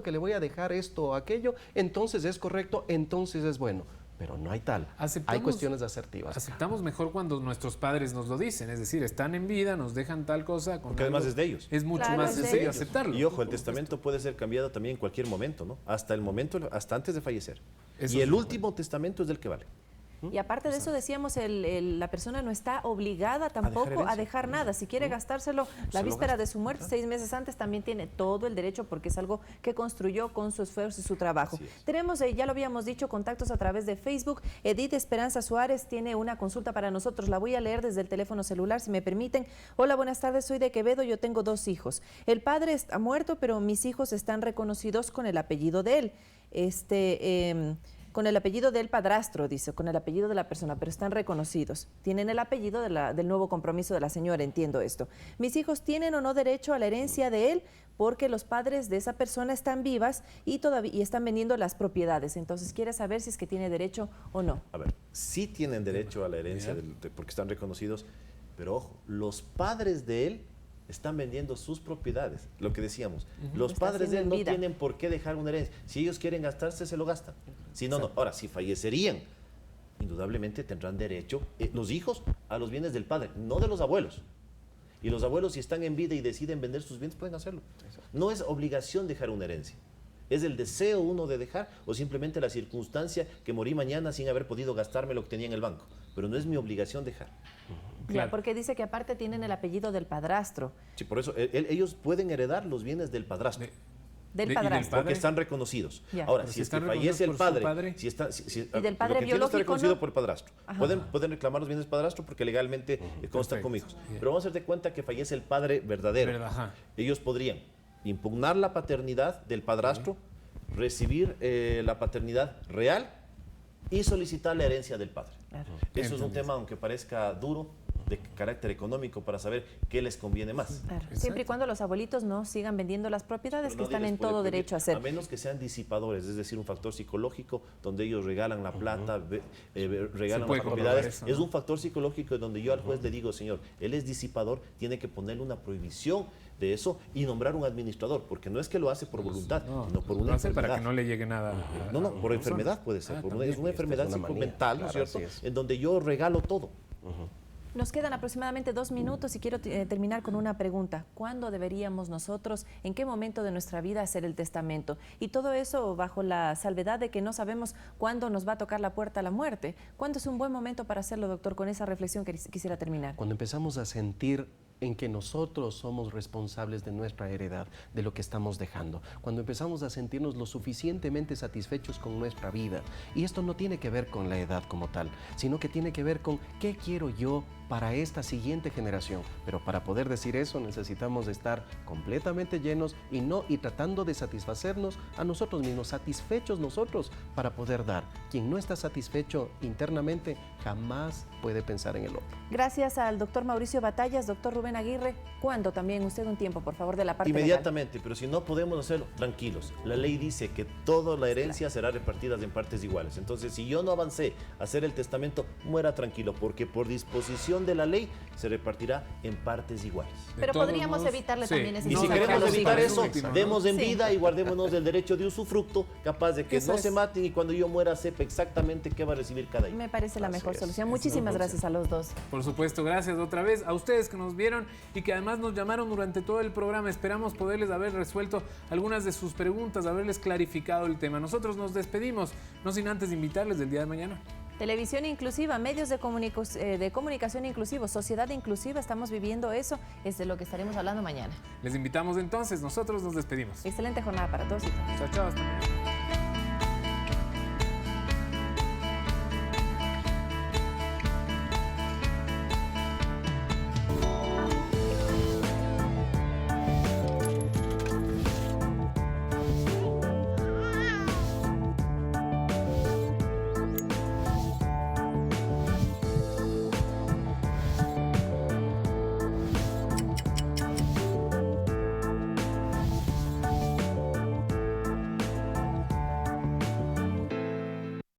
que le voy a dejar esto o aquello, entonces es correcto, entonces es bueno. Pero no hay tal. Hay cuestiones asertivas. Aceptamos mejor cuando nuestros padres nos lo dicen. Es decir, están en vida, nos dejan tal cosa. Porque además es de ellos. Es mucho más sencillo aceptarlo. Y ojo, el testamento puede ser cambiado también en cualquier momento, ¿no? Hasta antes de fallecer. Y el último testamento es del que vale. Y aparte de eso decíamos, la persona no está obligada tampoco a dejar nada. Si quiere gastárselo la víspera de su muerte, 6 meses antes, también tiene todo el derecho porque es algo que construyó con su esfuerzo y su trabajo. Tenemos, ya lo habíamos dicho, contactos a través de Facebook. Edith Esperanza Suárez tiene una consulta para nosotros. La voy a leer desde el teléfono celular, si me permiten. Hola, buenas tardes, soy de Quevedo, yo tengo 2 hijos. El padre está muerto, pero mis hijos están reconocidos con el apellido de él. Con el apellido del padrastro, dice, con el apellido de la persona, pero están reconocidos. Tienen el apellido del nuevo compromiso de la señora, entiendo esto. Mis hijos tienen o no derecho a la herencia de él porque los padres de esa persona están vivas y están vendiendo las propiedades. Entonces, quiere saber si es que tiene derecho o no. A ver, sí tienen derecho a la herencia porque están reconocidos, pero ojo, los padres de él están vendiendo sus propiedades, lo que decíamos. Los padres de él no tienen por qué dejar una herencia. Si ellos quieren gastarse, se lo gastan. Si no, no. Ahora, si fallecerían, indudablemente tendrán derecho los hijos a los bienes del padre, no de los abuelos. Y los abuelos, si están en vida y deciden vender sus bienes, pueden hacerlo. No es obligación dejar una herencia. ¿Es el deseo uno de dejar o simplemente la circunstancia que morí mañana sin haber podido gastarme lo que tenía en el banco? Pero no es mi obligación dejar. Claro. Porque dice que aparte tienen el apellido del padrastro. Sí, por eso ellos pueden heredar los bienes del padrastro. Del padrastro. Porque están reconocidos. Ahora, si es que fallece el padre, y del padre biológico, está reconocido por el padrastro. Pueden reclamar los bienes del padrastro porque legalmente constan como hijos. Pero vamos a hacer de cuenta que fallece el padre verdadero. Ellos podrían impugnar la paternidad del padrastro, recibir la paternidad real y solicitar la herencia del padre. Eso es un tema, aunque parezca duro, de carácter económico para saber qué les conviene más. Claro. Siempre y cuando los abuelitos no sigan vendiendo las propiedades que están en todo derecho a hacer. A menos que sean disipadores, es decir, un factor psicológico donde ellos regalan la plata, regalan las propiedades. Es un factor psicológico donde yo al juez le digo, señor, él es disipador, tiene que ponerle una prohibición de eso y nombrar un administrador, porque no es que lo hace por voluntad, sino por una enfermedad. Para que no le llegue nada. No, por enfermedad puede ser. Es una enfermedad psicomental, ¿no es cierto? En donde yo regalo todo. Nos quedan aproximadamente 2 minutos y quiero terminar con una pregunta. ¿Cuándo deberíamos nosotros, en qué momento de nuestra vida hacer el testamento? Y todo eso bajo la salvedad de que no sabemos cuándo nos va a tocar la puerta a la muerte. ¿Cuándo es un buen momento para hacerlo, doctor? Con esa reflexión que quisiera terminar. Cuando empezamos a sentir en que nosotros somos responsables de nuestra heredad, de lo que estamos dejando. Cuando empezamos a sentirnos lo suficientemente satisfechos con nuestra vida. Y esto no tiene que ver con la edad como tal, sino que tiene que ver con qué quiero yo para esta siguiente generación. Pero para poder decir eso necesitamos estar completamente llenos y tratando de satisfacernos a nosotros mismos, satisfechos nosotros para poder dar. Quien no está satisfecho internamente jamás puede pensar en el otro. Gracias al doctor Mauricio Batallas, doctor Rubén Aguirre. ¿Cuándo también usted un tiempo, por favor, de la parte inmediatamente, legal? Pero si no podemos hacerlo, tranquilos. La ley dice que toda la herencia será repartida en partes iguales. Entonces, si yo no avancé a hacer el testamento, muera tranquilo, porque por disposición de la ley se repartirá en partes iguales. Pero podríamos evitarle también ese Y si queremos evitar eso, demos en vida y guardémonos el derecho de usufructo, capaz de que no se maten y cuando yo muera sepa exactamente qué va a recibir cada hijo. Me parece la mejor solución. Muchísimas gracias a los dos. Por supuesto, gracias otra vez a ustedes que nos vieron y que además nos llamaron durante todo el programa. Esperamos poderles haber resuelto algunas de sus preguntas, haberles clarificado el tema. Nosotros nos despedimos, no sin antes invitarles el día de mañana. Televisión inclusiva, medios de comunicación inclusivos, sociedad inclusiva, estamos viviendo eso, es de lo que estaremos hablando mañana. Les invitamos entonces, nosotros nos despedimos. Excelente jornada para todos y todas. Chao, chao, hasta mañana.